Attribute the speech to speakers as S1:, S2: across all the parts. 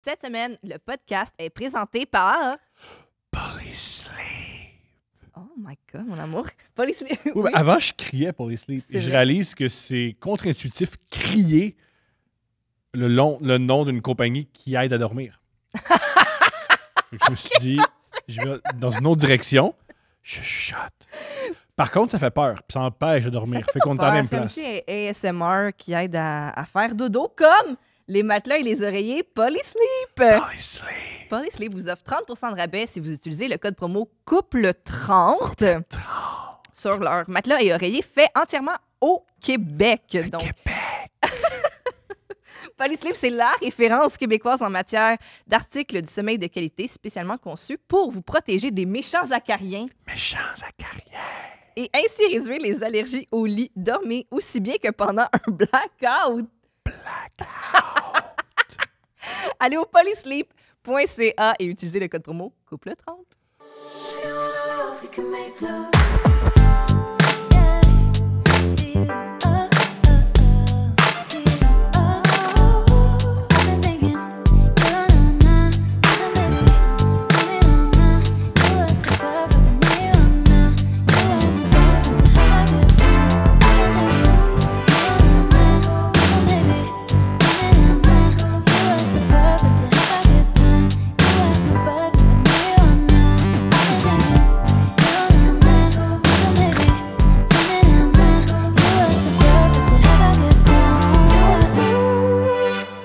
S1: Cette semaine, le podcast est présenté par...
S2: Polysleep.
S1: Oh my God, mon amour. Polysleep.
S2: Oui, ben, avant, je criais Polysleep. Et je réalise que c'est contre-intuitif crier le nom d'une compagnie qui aide à dormir. Je me suis dit, je vais dans une autre direction. Je chuchote. Par contre, ça fait peur. Puis ça empêche de dormir. Fait qu'on est à la même place.
S1: C'est un petit ASMR qui aide à faire dodo comme les matelas et les oreillers Polysleep.
S2: Polysleep.
S1: Polysleep vous offre 30% de rabais si vous utilisez le code promo COUPLE30 sur leur matelas et oreiller fait entièrement au Québec. Donc,
S2: Québec.
S1: Polysleep, c'est la référence québécoise en matière d'articles du sommeil de qualité spécialement conçus pour vous protéger des méchants acariens
S2: Méchants acariens.
S1: et ainsi réduire les allergies au lit. Dormez aussi bien que pendant un blackout. Allez au polysleep.ca et utilisez le code promo COUPLE30.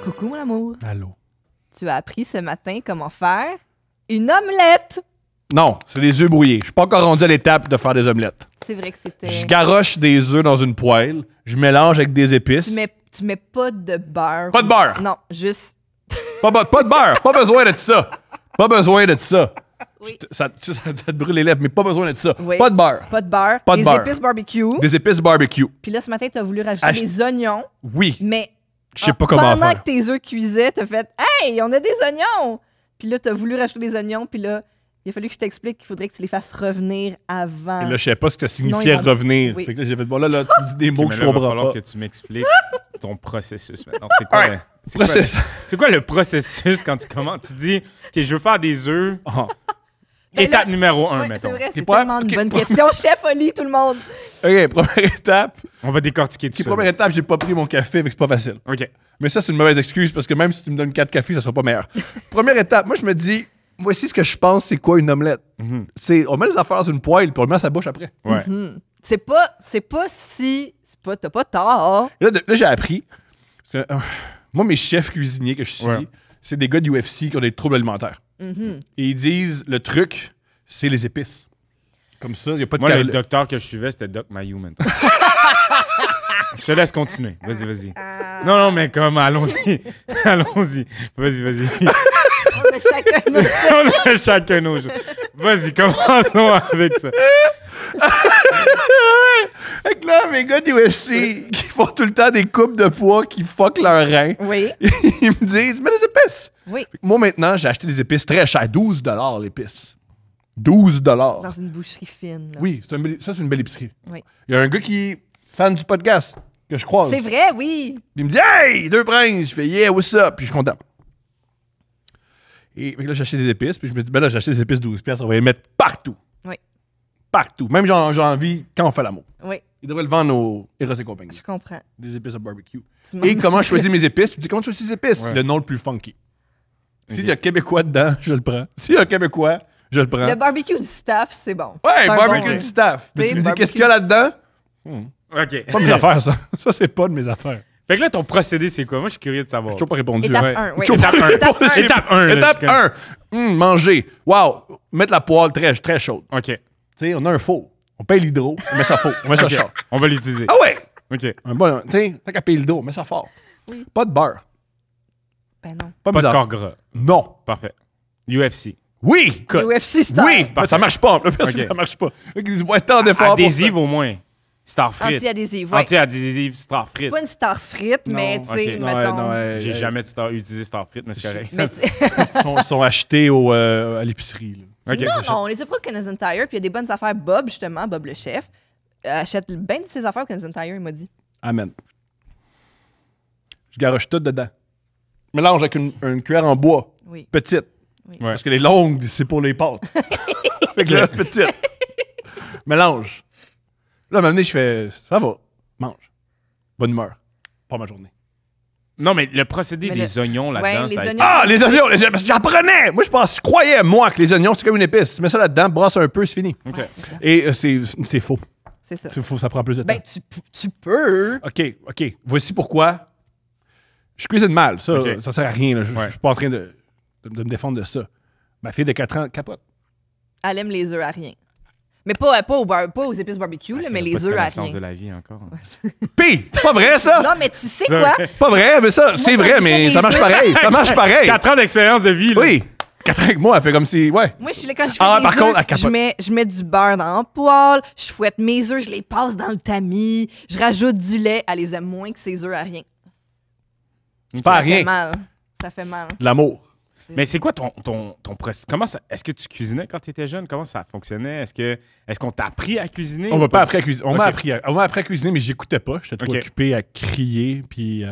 S1: Coucou mon amour.
S2: Allô.
S1: Tu as appris ce matin comment faire une omelette.
S2: Non, c'est des œufs brouillés. Je suis pas encore rendu à l'étape de faire des omelettes.
S1: C'est vrai que c'était...
S2: Je garoche des œufs dans une poêle. Je mélange avec des épices.
S1: Tu mets pas de beurre.
S2: Pas de beurre.
S1: Non, juste...
S2: Pas de beurre. Pas besoin de ça. Pas besoin de ça.
S1: Oui.
S2: Ça te brûle les lèvres, mais pas besoin de ça.
S1: Oui.
S2: Pas de beurre.
S1: Pas de beurre.
S2: Pas de
S1: des
S2: beurre.
S1: épices barbecue.
S2: Des épices barbecue.
S1: Puis là, ce matin, tu as voulu rajouter des oignons.
S2: Oui.
S1: Mais
S2: Je sais pas comment
S1: pendant
S2: faire.
S1: que tes œufs cuisaient, t'as fait « Hey, on a des oignons! » Puis là, t'as voulu rajouter des oignons. Puis là, il a fallu que je t'explique qu'il faudrait que tu les fasses revenir avant.
S2: Et là, je savais pas ce que ça
S1: Sinon,
S2: signifiait
S1: ils vont-
S2: revenir.
S1: Oui.
S2: Fait que là, j'ai fait, bon, là, tu dis des mots que je
S3: Il va
S2: comprends
S3: falloir
S2: pas.
S3: que tu m'expliques ton processus maintenant. C'est quoi,
S2: Ouais.
S3: c'est quoi le processus quand tu commences? Tu dis, OK, je veux faire des œufs.
S2: Ah.
S1: Ben là-
S3: Étape numéro 1,
S1: Ouais,
S3: mettons.
S1: c'est vrai, c'est
S2: prêt?
S1: tellement une
S2: Ok.
S1: bonne question. Chef Oli, tout le monde.
S2: OK, première étape.
S3: On va décortiquer tout ça.
S2: Première étape, j'ai pas pris mon café, fait que c'est pas facile.
S3: OK.
S2: Mais ça, c'est une mauvaise excuse parce que même si tu me donnes 4 cafés, ça sera pas meilleur. Première étape, moi, je me dis, voici ce que je pense, c'est quoi une omelette.
S3: Mhm.
S2: C'est, on met les affaires dans une poêle, puis on le met à sa bouche après.
S3: Ouais.
S1: C'est pas si... T'as pas tort.
S2: Et là, là, j'ai appris. Parce que, moi, mes chefs cuisiniers que je suis,
S3: Ouais.
S2: c'est des gars de UFC qui ont des troubles alimentaires.
S1: Mhm.
S2: Et ils disent, le truc, c'est les épices. Comme ça, il n'y a pas de
S3: Moi, le
S2: carole-
S3: docteur que je suivais, c'était Doc Mayou, maintenant. Je te laisse continuer. Vas-y. Non, mais comme, allons-y. Allons-y. Vas-y.
S1: On a chacun notre...
S3: On a chacun nos jours. Vas-y, commençons avec ça.
S2: Fait que là, mes gars d'UFC qui font tout le temps des coupes de poids qui fuck leurs reins,
S1: Oui,
S2: ils me disent, mets des épices.
S1: oui.
S2: Moi, maintenant, j'ai acheté des épices très chères. 12 $ l'épice. 12 $.
S1: Dans une boucherie fine. là.
S2: Oui, ça, c'est une belle épicerie.
S1: Oui.
S2: Il y a un gars qui est fan du podcast que je croise.
S1: C'est vrai, oui.
S2: Il me dit, hey, deux princes. Je fais, yeah, what's up? Puis je suis content. Et fait que là, j'ai acheté des épices. Puis je me dis, ben là, j'ai acheté des épices 12 $. On va les mettre partout.
S1: Oui.
S2: Partout. Même j'ai envie quand on fait l'amour.
S1: Oui,
S2: Ils devraient le vendre aux Eros et compagnie.
S1: je comprends.
S2: Des épices à barbecue.
S1: Tu m'en-
S2: Et comment je choisis mes épices? Tu me dis, comment tu choisis tes épices?
S3: Ouais.
S2: Le nom le plus funky. S'il
S3: Ok.
S2: y a Québécois dedans, je le prends. S'il y a un Québécois, je le prends.
S1: Le barbecue du staff, c'est bon.
S2: Ouais,
S1: C'est un
S2: barbecue
S1: bon-
S2: du staff. Mais
S1: C'est
S2: tu me dis,
S1: barbecue
S2: qu'est-ce qu'il y a là-dedans?
S3: OK.
S2: Pas de mes affaires, ça. Ça, c'est pas de mes affaires.
S3: Fait que là, ton procédé, c'est quoi? Moi, je suis curieux de savoir.
S2: J'ai toujours pas répondu.
S1: Étape
S3: Ouais.
S1: 1, oui.
S3: Étape 1.
S1: Étape un.
S3: Étape 1.
S2: Étape 1. Manger. Wow. Mettre la poêle très, très chaude.
S3: OK.
S2: Tu sais, on a un four. On paye l'hydro. On met ça fort. On met ça
S3: OK.
S2: chaud.
S3: On va l'utiliser.
S2: Ah ouais!
S3: OK.
S2: Un bon, tu sais, tant qu'à payer l'hydro, on met ça fort.
S1: Oui.
S2: Pas de beurre.
S1: Ben non.
S2: Pas,
S3: Pas de
S2: mes
S3: corps
S2: affaires.
S3: gras.
S2: Non.
S3: Parfait. UFC.
S2: Oui!
S3: Cut.
S1: UFC star.
S2: Oui! Mais ça marche pas. Là, parce que
S3: Ok.
S2: ça marche pas. Ils disent, ouais, tant d'efforts. pour
S3: Adhésive au moins. Star frite.
S1: Anti-adhésive, oui.
S3: Anti-adhésive, star frite.
S1: Pas une star frite,
S3: Non,
S1: mais tu sais,
S3: ok.
S1: mettons...
S3: J'ai jamais utilisé star frite, mais c'est correct.
S1: Mais tu sais-
S2: Ils sont achetés à l'épicerie. là.
S3: OK.
S1: non, on les a pas au Canadian Tire, puis il y a des bonnes affaires. Bob, justement, Bob le chef, achète bien de ses affaires au Canadian Tire, il m'a dit.
S2: Amen. Je garoche tout dedans. Mélange avec une cuillère en bois,
S1: Oui.
S2: petite.
S1: Oui.
S3: Ouais.
S2: Parce que les longues, c'est pour les pâtes. Fait que là, petite. Mélange. Là, à un moment donné, je fais, ça va, mange. Bonne humeur. Pas ma journée.
S3: Non, mais le procédé
S1: Mais
S3: des oignons là-dedans,
S1: Ouais, les
S3: ça a été-
S1: oignons.
S2: Ah, les oignons! Parce que j'apprenais! Moi, je croyais, moi, que les oignons, c'est comme une épice. Tu mets ça là-dedans, brasse un peu, c'est fini.
S3: OK.
S1: Ouais, c'est ça.
S2: Et c'est faux.
S1: C'est ça.
S2: C'est faux, ça prend plus de temps.
S1: Ben, tu peux.
S2: OK. Voici pourquoi. Je cuisine mal. Ça,
S3: OK.
S2: ça sert à rien. Là. Je
S3: Ouais.
S2: suis pas en train de me défendre de ça. Ma fille de 4 ans capote.
S1: Elle aime les œufs à rien. Mais pas aux épices barbecue,
S3: Ah,
S1: là,
S3: c'est
S1: mais
S3: pas
S1: les
S3: de
S1: œufs à
S3: connaissance
S1: rien.
S3: de la vie encore.
S2: Pis! C'est pas vrai, ça!
S1: Non, mais tu sais quoi?
S2: Pas vrai, mais ça, c'est
S1: quand
S2: vrai,
S1: je
S2: mais
S1: fais
S2: ça
S1: des
S2: marche
S1: œufs-
S2: pareil. Ça marche pareil.
S3: 4 ans d'expérience de vie, là.
S2: Oui! 4 ans avec moi, elle fait comme si. Ouais.
S1: Moi, je suis là quand je fais
S2: Ah,
S1: des
S2: par
S1: œufs,
S2: contre, elle capote.
S1: je mets du beurre dans la poêle, je fouette mes œufs, je les passe dans le tamis, je rajoute du lait. Elle les aime moins que ses œufs à rien.
S2: C'est pas à
S1: Ça fait
S2: rien.
S1: mal. Ça fait mal.
S2: De l'amour.
S3: Mais c'est quoi ton processus? Comment ça... Est-ce que tu cuisinais quand tu étais jeune? Comment ça fonctionnait? Est-ce qu'on t'a appris à cuisiner?
S2: On
S3: ou
S2: m'a pas appris à cuisiner. On
S3: Ok.
S2: m'a appris à cuisiner, mais j'écoutais pas. J'étais trop
S3: Ok.
S2: occupé à crier, puis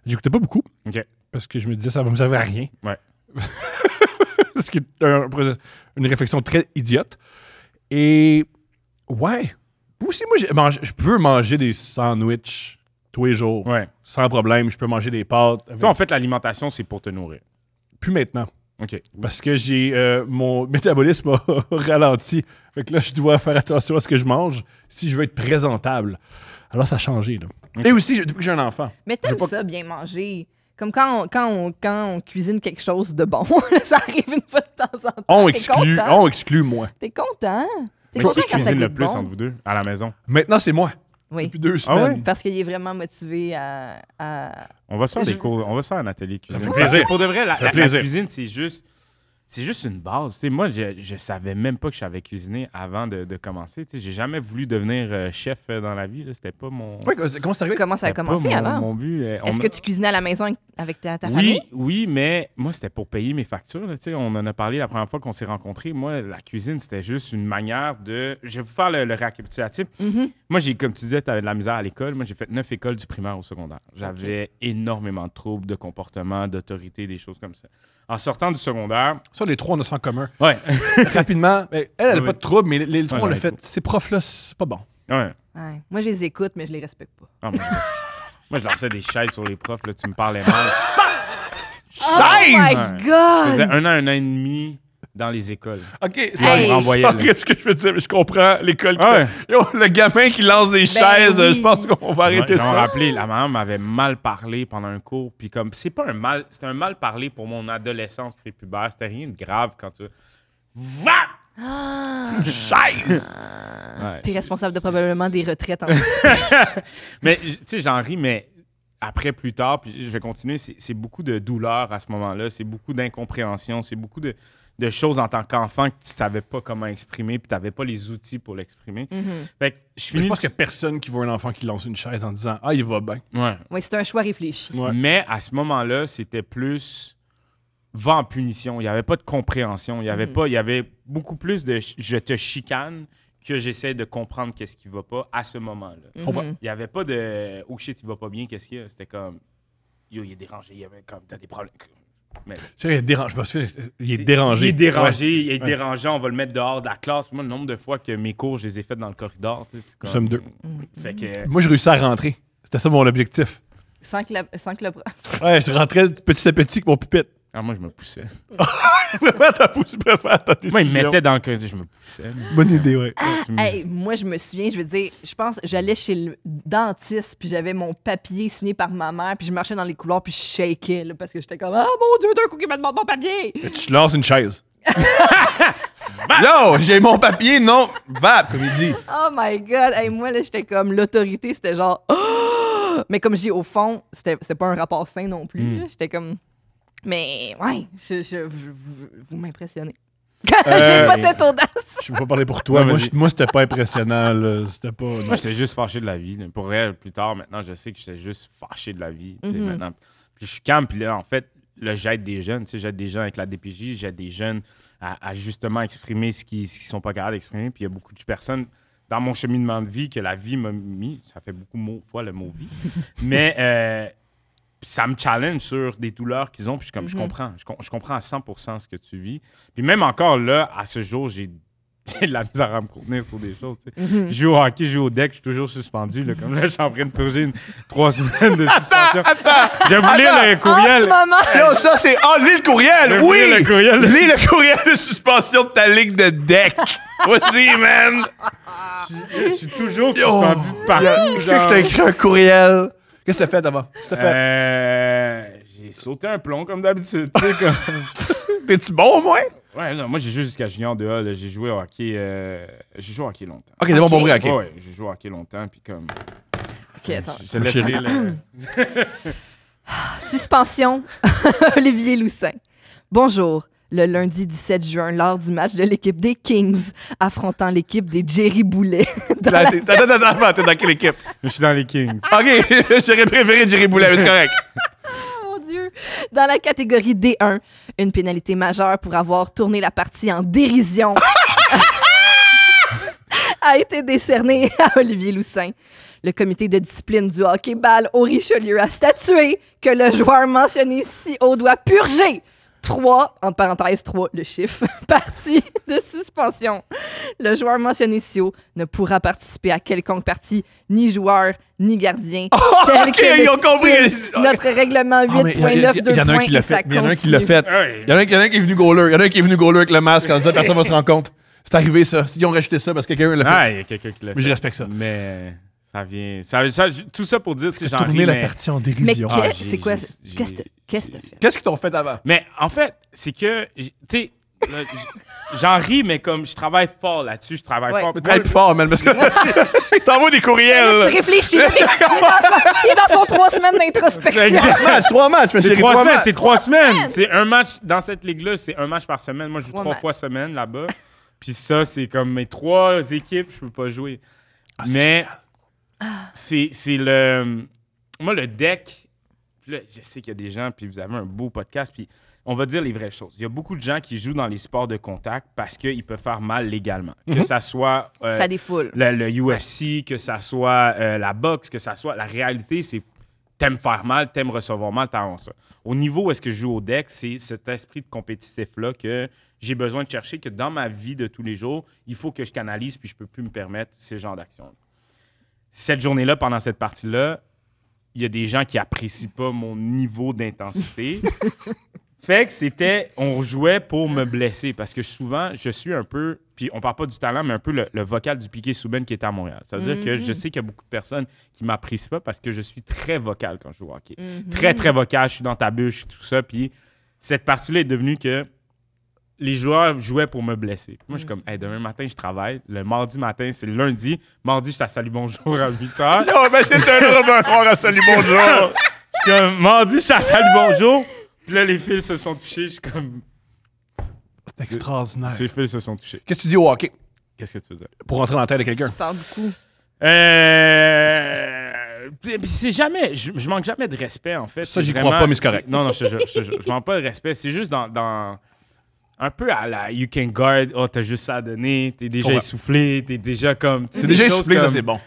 S2: j'écoutais pas beaucoup.
S3: OK.
S2: Parce que je me disais, ça va me servir à rien.
S3: Ouais.
S2: Ce qui est une réflexion très idiote. Et ouais. Aussi, moi, je peux manger des sandwichs tous les jours.
S3: Ouais.
S2: Sans problème. Je peux manger des pâtes. avec-
S3: Toi, en fait, l'alimentation, c'est pour te nourrir.
S2: Plus maintenant.
S3: OK.
S2: Parce que mon métabolisme a ralenti. Fait que là, je dois faire attention à ce que je mange si je veux être présentable. Alors, ça a changé, là.
S3: Ok.
S2: Et aussi, depuis que j'ai un enfant.
S1: Mais t'aimes
S2: J'ai pas-
S1: ça, bien manger. Comme quand on cuisine quelque chose de bon. Ça arrive une fois de temps en temps.
S2: On exclut moi.
S1: T'es content? T'es
S3: Qui
S1: content quand ça
S3: cuisine le
S1: goûte
S3: plus
S1: bon?
S3: entre vous deux à la maison?
S2: Maintenant, c'est moi.
S1: Oui,
S2: Depuis 2
S3: Ah ouais?
S2: semaines.
S1: parce qu'il est vraiment motivé à...
S3: On va se faire
S1: Je-
S3: des cours, on va se faire un atelier de cuisine.
S2: fait plaisir.
S3: Pour de vrai,
S2: Ça fait
S3: la
S2: plaisir.
S3: cuisine, c'est juste une base. Tu sais, moi, je savais même pas que je savais cuisiner avant de commencer. Tu sais, j'ai jamais voulu devenir chef dans la vie. Là. C'était pas mon.
S2: Ouais, comment c'est arrivé?
S1: Comment ça a
S3: c'était pas
S1: commencé, alors?
S3: mon but.
S1: Est-ce que tu cuisinais à la maison avec ta
S3: Oui,
S1: famille?
S3: oui, mais moi, c'était pour payer mes factures. Là, tu sais, on en a parlé la première fois qu'on s'est rencontrés. Moi, la cuisine, c'était juste une manière de... Je vais vous faire le récapitulatif.
S1: Mhm.
S3: Moi, comme tu disais, tu avais de la misère à l'école. Moi, j'ai fait 9 écoles du primaire au secondaire. J'avais énormément de troubles de comportement, d'autorité, des choses comme ça. En sortant du secondaire...
S2: Ça, les trois, on a ça en commun.
S3: Ouais.
S2: Rapidement, elle n'a
S3: Ouais.
S2: pas de trouble, mais les trois,
S3: Ouais,
S2: on l'a
S3: ouais,
S2: fait. Ces profs-là, c'est pas bon.
S3: ouais.
S1: Ouais. Moi, je les écoute, mais je les respecte pas.
S3: Ah, moi, je lançais des chaises sur les profs. Là, tu me parlais mal.
S1: Oh my
S3: Ouais. Je faisais
S1: God!
S3: un et demi dans les écoles.
S2: OK, c'est
S1: Hey.
S3: Ils me renvoyaient, là.
S2: ce que je veux dire, mais je comprends l'école qui
S3: Ah ouais.
S2: fait. Yo, le gamin qui lance des chaises,
S1: oui.
S2: je pense qu'on va arrêter
S3: Ils m'ont
S2: ça.
S3: rappelé, la maman m'avait mal parlé pendant un cours. Puis comme, c'était un mal parlé pour mon adolescence prépubère. C'était rien de grave quand tu... Va!
S2: Chaise!
S3: Ouais.
S1: T'es responsable de probablement des retraites en
S3: Mais, tu sais, j'en ris, mais après, plus tard, puis je vais continuer, c'est beaucoup de douleur à ce moment-là. C'est beaucoup d'incompréhension. C'est beaucoup de choses en tant qu'enfant que tu savais pas comment exprimer, puis tu n'avais pas les outils pour l'exprimer. Fait que je
S2: Je
S3: finis...
S2: pense qu'il n'y a personne qui voit un enfant qui lance une chaise en disant « Ah, il va bien.
S3: Ouais.
S1: Oui, c'est un choix réfléchi.
S2: Ouais.
S3: Mais à ce moment-là, c'était plus va en punition. Il n'y avait pas de compréhension. Il y avait beaucoup plus de je te chicane que j'essaie de comprendre qu'est-ce qui va pas à ce moment-là.
S2: Comprends.
S1: Mhm.
S3: Il n'y avait pas de oh shit, il va pas bien, qu'est-ce qu'il y a? C'était comme yo, il est dérangé, il y avait comme t'as des problèmes. Mais,
S2: Tu sais, il dérange. Parce que il est dérangé.
S3: Il est dérangé,
S2: Ouais.
S3: il est dérangé, on va le mettre dehors de la classe. Moi, le nombre de fois que mes cours, je les ai faits dans le corridor. Tu sais, c'est comme...
S2: Nous sommes deux.
S3: Fait que.
S2: Moi, je réussis à rentrer. C'était ça mon objectif.
S1: Sans que le...
S2: Ouais, je rentrais petit à petit avec mon pupitre.
S3: Ah, moi, je me poussais.
S2: Je préfère ta pousse, je préfère ta décision.
S3: Moi, il me mettait dans le corridor, je me poussais. là.
S2: Bonne idée, ouais.
S3: Tu me-
S1: Hey, moi, je me souviens, je veux dire, je pense, j'allais chez le dentiste, puis j'avais mon papier signé par ma mère, puis je marchais dans les couloirs, puis je shakais, là, parce que j'étais comme, ah mon Dieu, d'un coup, il me demande mon papier!
S2: Et tu lances une chaise. Yo, j'ai mon papier, non. Vap, comme il dit.
S1: Oh my God! Hey, moi, là, j'étais comme, l'autorité, c'était genre, oh! Mais comme je dis, au fond, c'était pas un rapport sain non plus, là. J'étais comme, mais ouais, vous m'impressionnez. J'ai pas cette audace.
S2: Je veux pas parler pour toi.
S3: Ouais,
S2: moi,
S3: vas-y.
S2: moi c'était pas impressionnant. Là. C'était pas. non.
S3: Moi, j'étais juste fâché de la vie. là. Pour vrai, plus tard, maintenant, je sais que j'étais juste fâché de la vie. Tu sais, maintenant. Puis je suis calme, puis là, en fait, là, j'aide des jeunes. Tu sais, j'aide des gens avec la DPJ, j'aide des jeunes à justement exprimer ce qu'ils sont pas capables d'exprimer. Puis il y a beaucoup de personnes dans mon cheminement de vie que la vie m'a mis. Ça fait beaucoup de fois le mot vie. Mais ça me challenge sur des douleurs qu'ils ont. Puis je comprends. Je comprends à 100% ce que tu vis. Puis même encore là, à ce jour, j'ai de la misère à me contenir sur des choses. Je joue au hockey, je joue au deck, je suis toujours suspendu. Là, comme là, je suis en train de purger 3 semaines de suspension. Je vais vous lire le courriel.
S1: En ce moment.
S4: Non, ça, c'est... Ah, lis le courriel!
S3: Je
S4: Oui!
S3: lis le courriel.
S4: Lis le courriel de suspension de ta ligue de deck! Vas-y, man!
S3: Je suis toujours suspendu de partout.
S4: Quelqu'un t'a écrit un courriel. Qu'est-ce que t'as fait d'abord? Qu'est-ce que t'as fait?
S3: J'ai sauté un plomb, comme d'habitude. Tu sais, comme...
S4: T'es-tu bon, au moins?
S3: Ouais, non, moi, j'ai joué jusqu'à junior 2A. Là. J'ai joué au hockey... J'ai joué au hockey longtemps.
S4: Ok, c'est bon pour vrai, ok.
S3: Ouais, j'ai joué au hockey longtemps, puis comme...
S1: OK, attends.
S3: Je te laisse lire le...
S1: Suspension, Olivier Loussin. Bonjour. Le lundi 17 juin, lors du match de l'équipe des Kings affrontant l'équipe des Jerry Boulet.
S4: Attends, t'es dans quelle équipe?
S3: Je suis dans les Kings.
S4: Ok, j'aurais préféré Jerry Boulet, mais c'est correct.
S1: Mon Dieu! Dans la catégorie D1, une pénalité majeure pour avoir tourné la partie en dérision a été décernée à Olivier Loussin. Le comité de discipline du hockey-ball au Richelieu a statué que le joueur mentionné ci haut doit purger 3, entre parenthèses 3, le chiffre, parties de suspension. Le joueur mentionné ci haut ne pourra participer à quelconque partie, ni joueur, ni gardien.
S4: Ok, ils ont compris.
S1: Notre règlement 8.9, 2
S4: Il y en a un
S1: points
S4: qui l'a
S1: et ça
S4: fait. Il y en a un qui l'a
S1: continue.
S4: fait. Il y en a un qui est venu goaler. Il y en a un qui est venu goaler avec le masque en disant personne va se rendre compte. C'est arrivé ça. Ils ont rajouté ça parce que quelqu'un l'a fait.
S3: Ah, il y a quelqu'un qui l'a fait.
S4: Mais je respecte ça.
S3: Mais ça vient... tout ça pour dire, tu sais, j'en
S4: Tourner
S3: ris,
S4: la
S3: mais...
S4: partie en
S1: Mais
S4: dérision.
S1: c'est quoi? Qu'est-ce que t'as fait?
S4: Qu'est-ce qu'ils t'ont fait avant?
S3: Mais en fait, c'est que, tu sais, là, j'en ris, mais comme je travaille fort là-dessus, je travaille
S1: Ouais.
S3: fort.
S4: Mais très plus fort, man, parce que il t'envoie des courriels.
S1: Tu réfléchis. Il est dans son 3 semaines d'introspection.
S3: Exact.
S4: 3 matchs, mais
S3: C'est
S4: chérie,
S3: 3
S4: 3
S3: semaines,
S4: matchs.
S3: c'est 3 semaines. C'est un match, dans cette ligue-là, c'est un match par semaine. Moi, je joue
S1: 3
S3: 3
S1: matchs.
S3: fois semaine là-bas. Puis ça, c'est comme mes 3 équipes, je peux pas jouer. Mais c'est le... Moi, le deck... Puis là, je sais qu'il y a des gens, puis vous avez un beau podcast, puis on va dire les vraies choses. Il y a beaucoup de gens qui jouent dans les sports de contact parce qu'ils peuvent faire mal légalement. Que ça soit
S1: Ça défoule.
S3: le UFC, que ça soit la boxe, que ça soit... La réalité, c'est t'aimes faire mal, t'aimes recevoir mal, t'as ça. Au niveau où est-ce que je joue au deck, c'est cet esprit de compétitif-là que j'ai besoin de chercher, que dans ma vie de tous les jours, il faut que je canalise, puis je peux plus me permettre ces genres d'actions. Cette journée-là, pendant cette partie-là, il y a des gens qui apprécient pas mon niveau d'intensité. Fait que c'était... On jouait pour me blesser, parce que souvent, je suis un peu... Puis on parle pas du talent, mais un peu le vocal du Piqué Souben qui est à Montréal. Ça veut dire que je sais qu'il y a beaucoup de personnes qui m'apprécient pas parce que je suis très vocal quand je joue au hockey. Très, très vocal. Je suis dans ta bûche, tout ça. Puis cette partie-là est devenue que les joueurs jouaient pour me blesser. Moi, je suis comme, hey, demain matin, je travaille. Le mardi matin, c'est le lundi. Mardi, je t'ai salut bonjour à 8h.
S4: Yo, imagine t'as un Robin Noir à salut bonjour.
S3: Je suis comme, mardi, je t'ai salut bonjour. Puis là, les fils se sont touchés. Je suis comme,
S4: C'est extraordinaire.
S3: ces fils se sont touchés.
S4: Qu'est-ce que tu dis au hockey
S3: Qu'est-ce que tu faisais?
S4: pour rentrer dans la tête de quelqu'un?
S1: Tu parles beaucoup.
S3: Puis c'est jamais... Je manque jamais de respect, en fait.
S4: Ça,
S3: C'est
S4: j'y
S3: vraiment-
S4: crois pas, mais c'est correct.
S3: Non, je te jure, je manque pas de respect. C'est juste dans un peu à la You Can Guard. Oh, t'as juste ça à donner. T'es déjà
S4: comprends.
S3: essoufflé. T'es déjà comme...
S4: T'es déjà essoufflé, ça c'est bon.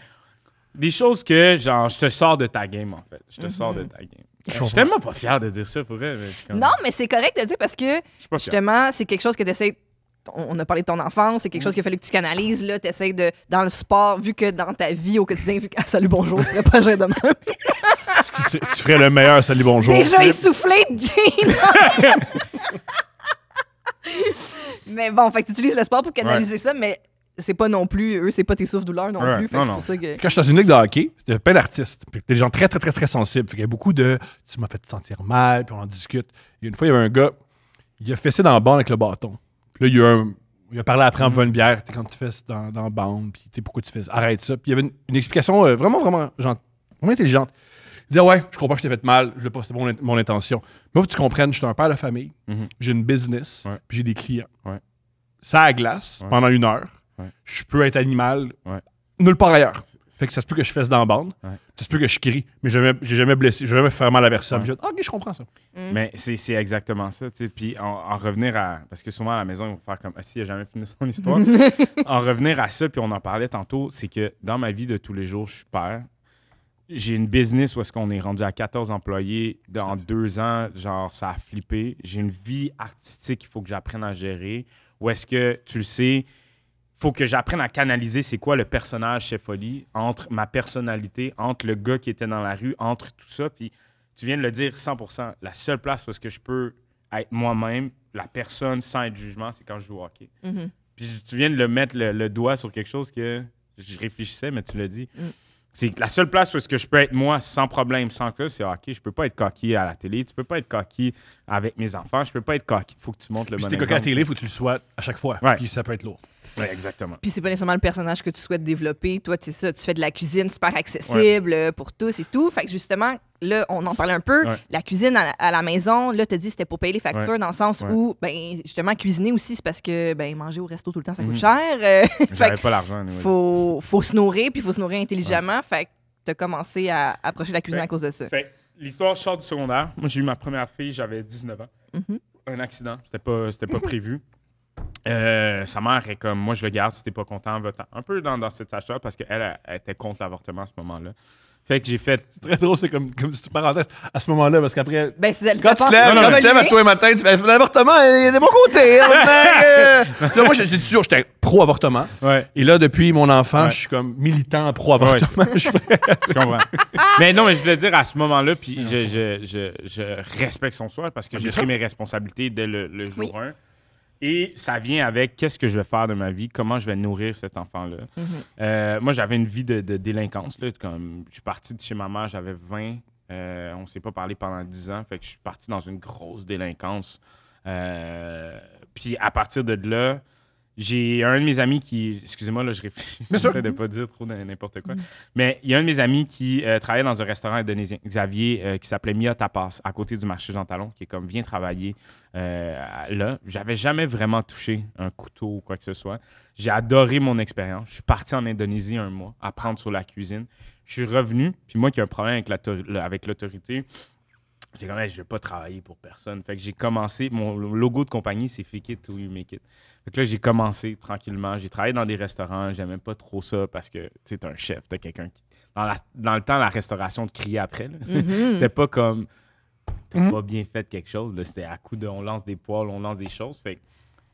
S3: Des choses que, genre, je te sors de ta game, en fait. Je te sors de ta game. Je
S4: comprends.
S3: suis tellement pas fier de dire ça, pour elle. Mais je suis comme-
S1: Non, mais c'est correct de le dire parce que,
S3: Je suis pas fier.
S1: justement, c'est quelque chose que tu essaies. On a parlé de ton enfance, c'est quelque chose qu'il fallait que tu canalises. Là, tu essaies de. Dans le sport, vu que dans ta vie au quotidien, vu que. Ah, salut, bonjour, c'est pas j'ai de même.
S4: Tu ferais le meilleur salut bonjour.
S1: Déjà essoufflé, Jean! Mais bon, fait que tu utilises le sport pour canaliser ça, mais c'est pas non plus. Eux, c'est pas tes souffres-douleurs non
S3: Ouais,
S1: plus. Fait que
S3: non,
S1: c'est
S3: non.
S1: pour ça que.
S4: Quand je suis dans une ligue de hockey, c'était plein d'artistes. Puis des gens très, très, très, très sensibles. Fait qu'il y a beaucoup de tu m'as fait te sentir mal, puis on en discute. Et une fois, il y avait un gars, il a fessé dans le banc avec le bâton. Puis là, il a parlé après en buvant une bière. T'es quand tu fesses dans le bande, puis t'es pourquoi tu fais ça? Arrête ça. Puis il y avait une explication vraiment, vraiment, vraiment intelligente. Il disait, ouais, je comprends que je t'ai fait mal, je l'ai pas, c'était mon intention. Mais faut que tu comprennes, je suis un père de famille, j'ai une business,
S3: Ouais.
S4: puis j'ai des clients.
S3: Ouais.
S4: Ça à glace
S3: Ouais.
S4: pendant 1 heure.
S3: Ouais.
S4: Je peux être animal
S3: Ouais.
S4: nulle part ailleurs. Fait que ça se peut que je fesse dans la bande,
S3: Ouais.
S4: ça se peut que je crie, mais j'ai jamais blessé, j'ai jamais fait mal à personne.
S3: Ouais.
S4: J'ai dit, ok, je comprends ça.
S3: Mais c'est exactement ça. Tu sais. Puis en revenir à... Parce que souvent à la maison, ils vont faire comme « Ah, si, il n'a jamais fini son histoire. » En revenir à ça, puis on en parlait tantôt, c'est que dans ma vie de tous les jours, je suis père. J'ai une business où est-ce qu'on est rendu à 14 employés en 2 ans. Genre, ça a flippé. J'ai une vie artistique qu'il faut que j'apprenne à gérer. Où est-ce que, tu le sais, il faut que j'apprenne à canaliser c'est quoi le personnage Chef Oli entre ma personnalité, entre le gars qui était dans la rue, entre tout ça. Puis tu viens de le dire 100%. La seule place où est-ce que je peux être moi-même, la personne sans être jugement, c'est quand je joue au hockey.
S1: Mhm.
S3: Puis tu viens de le mettre le doigt sur quelque chose que je réfléchissais, mais tu l'as dit. C'est la seule place où est-ce que je peux être moi sans problème, sans que c'est hockey. Je peux pas être coquille à la télé. Tu peux pas être coquille avec mes enfants. Je peux pas être coquille. Faut que tu montres le bon
S4: Si t'es
S3: exemple.
S4: coquille à la télé, il faut que tu le sois à chaque fois.
S3: Ouais.
S4: Puis ça peut être lourd.
S3: Oui, exactement.
S1: Puis c'est pas nécessairement le personnage que tu souhaites développer. Toi, tu sais ça, tu fais de la cuisine super accessible pour tous et tout. Fait que justement, là, on en parlait un peu.
S3: Ouais.
S1: La cuisine à la maison, là, t'as dit c'était pour payer les factures
S3: Ouais.
S1: dans le sens
S3: Ouais.
S1: où, ben, justement, cuisiner aussi, c'est parce que, ben, manger au resto tout le temps, ça coûte cher. Fait
S3: J'avais
S1: que
S3: pas l'argent. anyway.
S1: faut se nourrir, puis il faut se nourrir intelligemment. Fait que t'as commencé à approcher la cuisine
S3: Ouais.
S1: à cause de ça.
S3: Fait, l'histoire sort du secondaire. Moi, j'ai eu ma première fille, j'avais 19 ans.
S1: Mhm.
S3: Un accident, c'était pas prévu. Sa mère est comme, moi je le garde, si t'es pas content, va-t'en. Un peu dans cette tâche-là, parce qu'elle elle était contre l'avortement à ce moment-là. Fait que j'ai fait.
S4: C'est très drôle, c'est comme une parenthèse à ce moment-là, parce qu'après.
S1: Ben, c'est
S4: Quand tu te lèves, quand tu te lèves à toi le matin, tu fais l'avortement, il est de mon côté. Là, moi, j'ai toujours, j'étais pro-avortement.
S3: Ouais,
S4: Et là, depuis mon enfant,
S3: Ouais.
S4: je suis comme militant pro-avortement.
S3: je comprends. Mais non, mais je voulais dire à ce moment-là, puis je respecte son choix parce que j'ai
S4: bien sûr.
S3: pris mes responsabilités dès le jour
S1: Oui.
S3: 1. Et ça vient avec qu'est-ce que je vais faire de ma vie, comment je vais nourrir cet enfant-là. Moi, j'avais une vie de délinquance. Là, comme, je suis parti de chez ma mère, j'avais 20. On ne s'est pas parlé pendant 10 ans. Fait que je suis parti dans une grosse délinquance. Puis à partir de là, j'ai un de mes amis qui... Excusez-moi, là, je réfléchis.
S4: Bien sûr.
S3: J'essaie de pas dire trop n'importe quoi. Mais il y a un de mes amis qui travaillait dans un restaurant indonésien, Xavier, qui s'appelait Mia Tapas, à côté du marché Jean Talon, qui est comme, viens travailler là. J'avais jamais vraiment touché un couteau ou quoi que ce soit. J'ai adoré mon expérience. Je suis parti en Indonésie 1 mois, apprendre sur la cuisine. Je suis revenu, puis moi qui ai un problème avec l'autorité, j'ai dit, je ne vais pas travailler pour personne. Fait que j'ai commencé, mon logo de compagnie, c'est Fake it till you make it. Fait que là, j'ai commencé tranquillement. J'ai travaillé dans des restaurants, j'aimais pas trop ça parce que, tu sais, t'es un chef, t'as quelqu'un qui... Dans le temps, la restauration te criait après. Là. C'était pas comme, t'as pas bien fait quelque chose. Là. C'était à coup de, on lance des poils, on lance des choses. Fait que...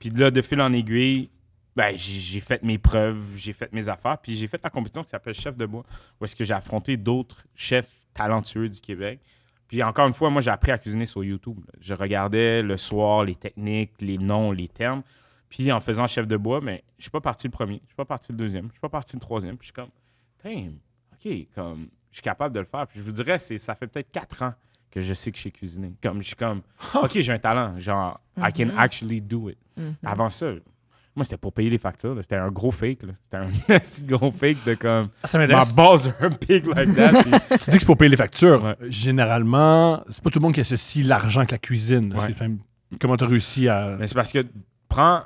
S3: Puis là, de fil en aiguille, ben, j'ai fait mes preuves, j'ai fait mes affaires, puis j'ai fait la compétition qui s'appelle Chef de bois, où est-ce que j'ai affronté d'autres chefs talentueux du Québec. Puis encore une fois, moi, j'ai appris à cuisiner sur YouTube. Là. Je regardais le soir les techniques, les noms, les termes. Puis en faisant Chef de bois, mais je suis pas parti le premier, je suis pas parti le deuxième, je suis pas parti le troisième. Puis je suis comme, damn, OK, comme, je suis capable de le faire. Puis je vous dirais, ça fait peut-être 4 ans que je sais que je sais cuisiner. Comme, je suis comme, OK, j'ai un talent. Genre, I can actually do it. Avant ça, moi, c'était pour payer les factures. Là. C'était un gros fake. Là. C'était un assez gros fake de comme,
S4: Ça
S3: my
S4: m'intéresse.
S3: balls are big like that. Puis-
S4: Tu dis que c'est pour payer les factures.
S3: Ouais.
S4: Généralement, c'est pas tout le monde qui associe l'argent avec la cuisine.
S3: Ouais.
S4: C'est quand même- comment tu as réussi à.
S3: Mais c'est parce que, prends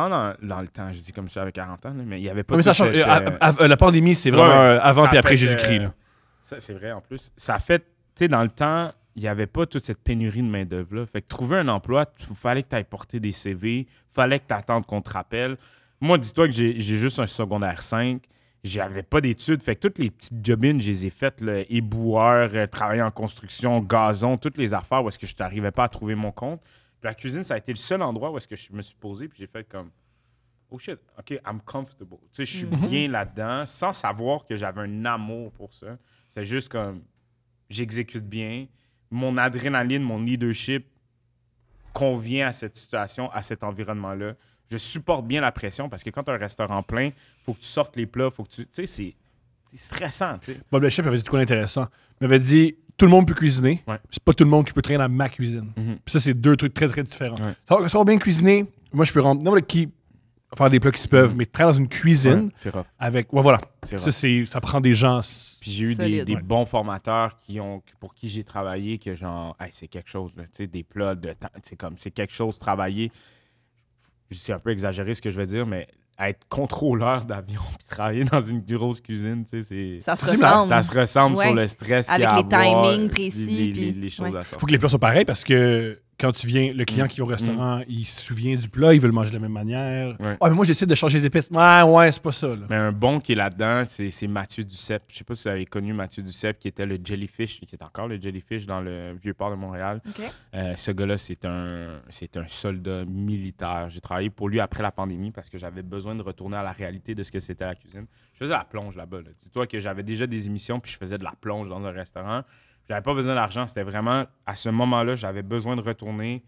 S3: dans le temps, je dis comme ça avec 40 ans, là, mais il n'y avait pas
S4: Ouais, mais ça
S3: toute
S4: change.
S3: cette,
S4: La pandémie, c'est vraiment
S3: Ouais,
S4: avant
S3: ça
S4: puis après
S3: fait que-
S4: Jésus-Christ. là.
S3: Ça, c'est vrai, en plus. Ça fait, tu sais, dans le temps, il n'y avait pas toute cette pénurie de main-d'œuvre-là. Fait que trouver un emploi, il fallait que tu ailles porter des CV, fallait que tu attendes qu'on te rappelle. Moi, dis-toi que j'ai juste un secondaire 5. J'avais pas d'études. Fait que toutes les petites jobines, je les ai faites, là, éboueur, travailler en construction, gazon, toutes les affaires où est-ce que je n'arrivais pas à trouver mon compte. Puis la cuisine, ça a été le seul endroit où est-ce que je me suis posé, puis j'ai fait comme, oh shit, OK, I'm comfortable. Tu sais, je suis bien là-dedans, sans savoir que j'avais un amour pour ça. C'est juste comme, j'exécute bien. Mon adrénaline, mon leadership convient à cette situation, à cet environnement-là. Je supporte bien la pression parce que quand tu as un restaurant plein, il faut que tu sortes les plats, faut que tu... Tu sais, c'est stressant, tu sais.
S4: Bob le chef avait dit de quoi d'intéressant. Il m'avait dit tout le monde peut cuisiner.
S3: Ouais.
S4: C'est pas tout le monde qui peut traîner dans ma cuisine.
S3: Mhm.
S4: Puis ça, c'est 2 trucs très, très différents.
S3: Ouais.
S4: Savoir bien cuisiner, moi, je peux rendre n'importe qui faire des plats qui se peuvent, mais traîner dans une cuisine
S3: Ouais, c'est rough.
S4: avec. Ouais, voilà.
S3: C'est
S4: Ça, ça prend des gens.
S3: Puis j'ai eu
S1: Solide,
S3: des
S1: ouais.
S3: bons formateurs pour qui j'ai travaillé, que genre, hey, c'est quelque chose, là, tu sais, des plats de temps, c'est quelque chose travailler. C'est un peu exagéré ce que je vais dire, mais être contrôleur d'avion puis travailler dans une grosse cuisine, tu sais,
S1: Ça se
S4: C'est
S1: ressemble.
S3: ça se ressemble
S1: Ouais.
S3: sur le stress
S1: Avec
S3: qu'il y a
S1: les
S3: à avoir,
S1: timings précis,
S3: les
S1: puis-
S3: choses
S1: ouais.
S3: à sortir.
S4: Il faut que les plats soient pareils parce que quand tu viens, le client qui est au restaurant, il se souvient du plat, il veut le manger de la même manière.
S3: Ouais.
S4: Ah, mais moi, j'essaie de changer les épices. Ouais, c'est pas ça. Là.
S3: Mais un bon qui est là-dedans, c'est Mathieu Duceppe. Je sais pas si vous avez connu Mathieu Duceppe, qui était le Jellyfish, qui est encore le Jellyfish dans le Vieux-Port de Montréal.
S1: OK.
S3: Ce gars-là, c'est un soldat militaire. J'ai travaillé pour lui après la pandémie parce que j'avais besoin de retourner à la réalité de ce que c'était la cuisine. Je faisais la plonge là-bas. Là. Dis-toi que j'avais déjà des émissions puis je faisais de la plonge dans un restaurant. J'avais pas besoin d'argent. C'était vraiment, à ce moment-là, j'avais besoin de retourner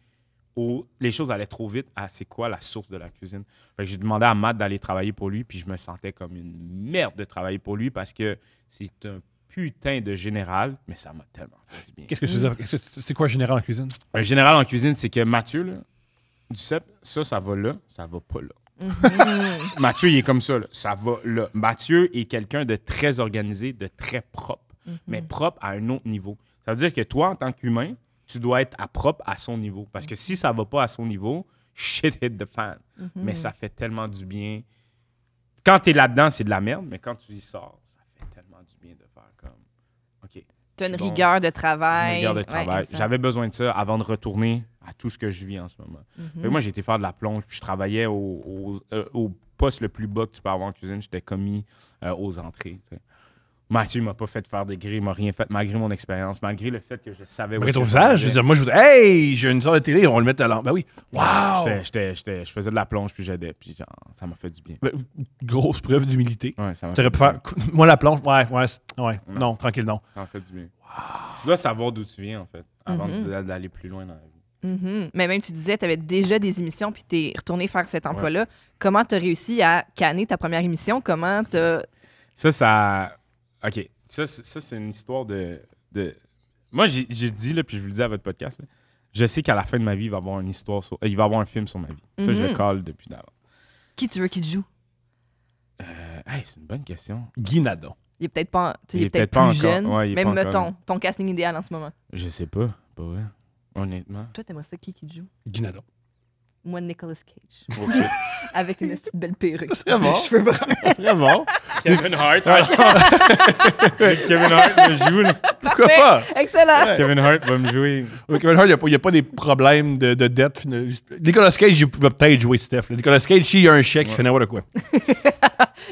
S3: où les choses allaient trop vite à c'est quoi la source de la cuisine. Fait que j'ai demandé à Matt d'aller travailler pour lui puis je me sentais comme une merde de travailler pour lui parce que c'est un putain de général, mais ça m'a tellement fait du bien.
S4: Qu'est-ce que tu veux dire? C'est quoi général en cuisine?
S3: Un général en cuisine, c'est que Mathieu, là, Duceppe, ça va là, ça va pas là. Mathieu, il est comme ça, là. Ça va là. Mathieu est quelqu'un de très organisé, de très propre, mais propre à un autre niveau. Ça veut dire que toi, en tant qu'humain, tu dois être propre à son niveau. Parce que si ça va pas à son niveau, shit hit the fan. Mais ça fait tellement du bien. Quand tu es là-dedans, c'est de la merde, mais quand tu y sors, ça fait tellement du bien de faire comme, OK.
S1: T'as une
S3: c'est bon.
S1: rigueur de travail.
S3: Une rigueur de travail.
S1: exact.
S3: J'avais besoin de ça avant de retourner à tout ce que je vis en ce moment. Fait que moi, j'ai été faire de la plonge, puis je travaillais au poste le plus bas que tu peux avoir en cuisine. J'étais commis aux entrées. T'sais. Mathieu m'a pas fait faire de grille, il m'a rien fait, malgré mon expérience, malgré le fait que je savais...
S4: Malgré ton visage, je veux dire, moi, je vous dis, hey, j'ai une sorte de télé, on va le mettre à l'an. Ben oui. Wow!
S3: Je faisais de la plonge, puis j'aidais, puis genre, ça m'a fait du bien.
S4: Ben, grosse preuve d'humilité.
S3: Ouais, ça m'a
S4: Tu aurais pu
S3: fait
S4: faire. Moi, la planche, ouais.
S3: Non.
S4: Non, tranquille, non.
S3: Ça m'a fait du bien. Tu dois savoir d'où tu viens, en fait, avant d'aller plus loin dans la vie.
S1: Mais même, tu disais, tu avais déjà des émissions, puis tu es retourné faire cet emploi-là. Comment tu as réussi à canner ta première émission? Comment tu as...
S3: Ça... OK. Ça, c'est une histoire de... Moi, j'ai dit, là, puis je vous le dis à votre podcast, là, je sais qu'à la fin de ma vie, il va y avoir une histoire il va y avoir un film sur ma vie. Ça, je le colle depuis d'avant.
S1: Qui tu veux qui te joue?
S3: C'est une bonne question.
S4: Guy Nadon.
S1: Il est peut-être pas,
S3: Il est
S1: peut-être
S3: peut-être
S1: plus
S3: pas
S1: jeune.
S3: encore. Ouais, il est
S1: Même,
S3: pas encore.
S1: mettons, ton casting idéal en ce moment.
S3: Je sais pas vrai. Honnêtement.
S1: Toi, t'aimerais ça qui te joue?
S4: Guy Nadon.
S1: Moi, Nicolas Cage.
S3: Ok.
S1: Avec une petite belle perruque.
S4: C'est bon.
S1: Des cheveux bruns.
S4: Très bon.
S3: Kevin Hart. Kevin Hart me joue. Là.
S4: Pourquoi pas?
S1: Excellent.
S3: Kevin Hart va me jouer.
S4: Ouais, Kevin Hart, il n'y a pas des problèmes de dette. Nicolas Cage, il va peut-être jouer Steph. Là. Nicolas Cage, s'il y a un chèque, il fait n'importe quoi.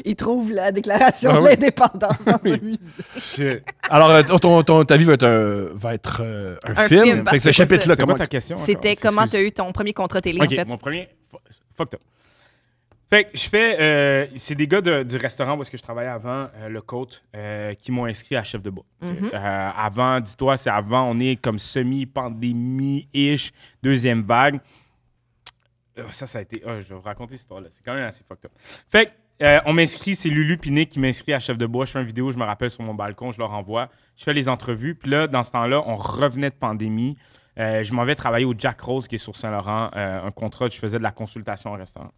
S1: Il trouve la déclaration
S4: Ah
S1: de
S4: oui.
S1: l'indépendance dans
S4: Oui.
S1: un musée.
S3: Shit.
S4: Alors, ta vie va être un film.
S1: film,
S4: Fait
S1: parce
S4: que ce
S1: que
S4: chapitre-là,
S3: C'est
S4: comment...
S3: quoi ta question? encore?
S1: C'était comment
S3: Excuse.
S1: tu as eu ton premier contrat télé,
S3: OK,
S1: en fait.
S3: mon premier... Fucked up. Fait que je fais... c'est des gars du restaurant où est-ce que je travaillais avant, le Côte, qui m'ont inscrit à chef de bois. Avant, dis-toi, c'est avant, on est comme semi-pandémie-ish, deuxième vague. Ça a été... je vais vous raconter cette histoire-là. C'est quand même assez fucked up. Fait que on m'inscrit, c'est Lulu Piné qui m'inscrit à chef de bois. Je fais une vidéo, je me rappelle, sur mon balcon, je leur envoie. Je fais les entrevues. Puis là, dans ce temps-là, on revenait de pandémie. Je m'en vais travailler au Jack Rose, qui est sur Saint-Laurent. Un contrat, je faisais de la consultation au restaurant.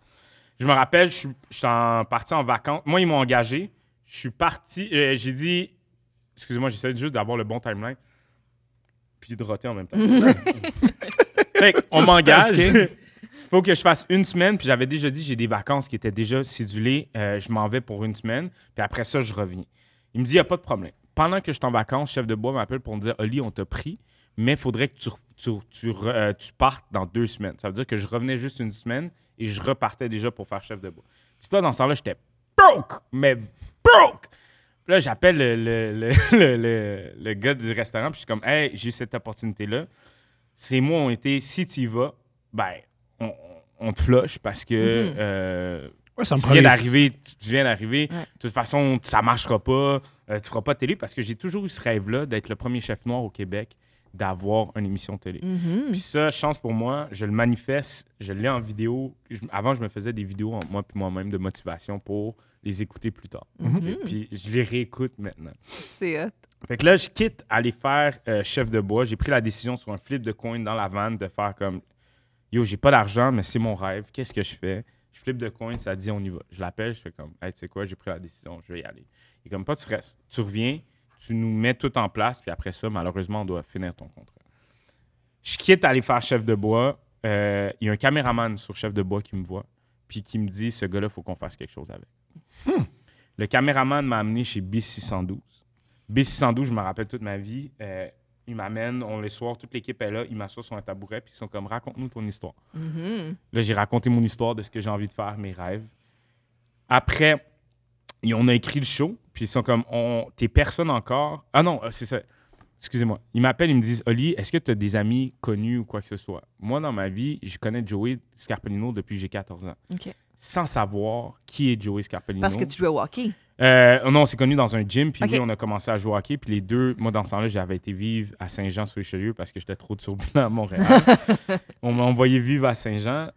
S3: Je me rappelle, je suis parti en vacances. Moi, ils m'ont engagé. Je suis parti. J'ai dit... Excusez-moi, j'essaie juste d'avoir le bon timeline. Puis de roter en même temps. Fait on m'engage. Il faut que je fasse une semaine. Puis j'avais déjà dit, j'ai des vacances qui étaient déjà cédulées. Je m'en vais pour une semaine. Puis après ça, je reviens. Il me dit, il n'y a pas de problème. Pendant que je suis en vacances, chef de bois m'appelle pour me dire, Oli, on t'a pris, mais il faudrait que tu partes dans 2 semaines. Ça veut dire que je revenais juste une semaine et je repartais déjà pour faire chef de bois. Dis-toi, dans ce temps-là, j'étais broke, mais broke. Puis là, j'appelle le gars du restaurant, puis je suis comme, hey, j'ai eu cette opportunité-là. C'est moi, on était, si tu y vas, ben, on te flush parce que
S4: Ouais, ça me
S3: tu
S4: prend
S3: viens
S4: les-
S3: d'arriver. Tu viens d'arriver.
S1: Ouais.
S3: De toute façon, ça marchera pas. Tu feras pas de télé parce que j'ai toujours eu ce rêve-là d'être le premier chef noir au Québec, d'avoir une émission de télé. Puis ça, chance pour moi, je le manifeste, je l'ai en vidéo. Avant, je me faisais des vidéos, moi puis moi-même, de motivation pour les écouter plus tard. Puis je les réécoute maintenant.
S1: C'est hot.
S3: Fait que là, je quitte aller faire chef de bois. J'ai pris la décision sur un flip de coin dans la vanne de faire comme yo, j'ai pas d'argent, mais c'est mon rêve. Qu'est-ce que je fais? Je flippe de coin, ça dit on y va. Je l'appelle, je fais comme hey, tu sais quoi, j'ai pris la décision, je vais y aller. Il est comme pas de stress. Tu reviens, tu nous mets tout en place, puis après ça, malheureusement, on doit finir ton contrat. Je quitte aller faire chef de bois. Il y a un caméraman sur chef de bois qui me voit, puis qui me dit ce gars-là, il faut qu'on fasse quelque chose avec. Le caméraman m'a amené chez B612. B612, je me rappelle toute ma vie. ils m'amènent, on les soirs, toute l'équipe est là, ils m'assoient sur un tabouret, puis ils sont comme, raconte-nous ton histoire. Là, j'ai raconté mon histoire de ce que j'ai envie de faire, mes rêves. Après, on a écrit le show, puis ils sont comme, t'es personne encore. Ah non, c'est ça. Excusez-moi. Ils m'appellent, ils me disent, Oli, est-ce que tu as des amis connus ou quoi que ce soit? Moi, dans ma vie, je connais Joey Scarpellino depuis que j'ai 14 ans.
S1: OK.
S3: Sans savoir qui est Joey Scarpellino.
S1: Parce que tu jouais au hockey.
S3: Non, on s'est connus dans un gym, puis
S1: OK.
S3: oui, on a commencé à jouer au hockey. Puis les deux, moi, dans ce temps-là, j'avais été vivre à Saint-Jean-sur-Richelieu parce que j'étais trop turbulent à Montréal. On m'a envoyé vivre à Saint-Jean.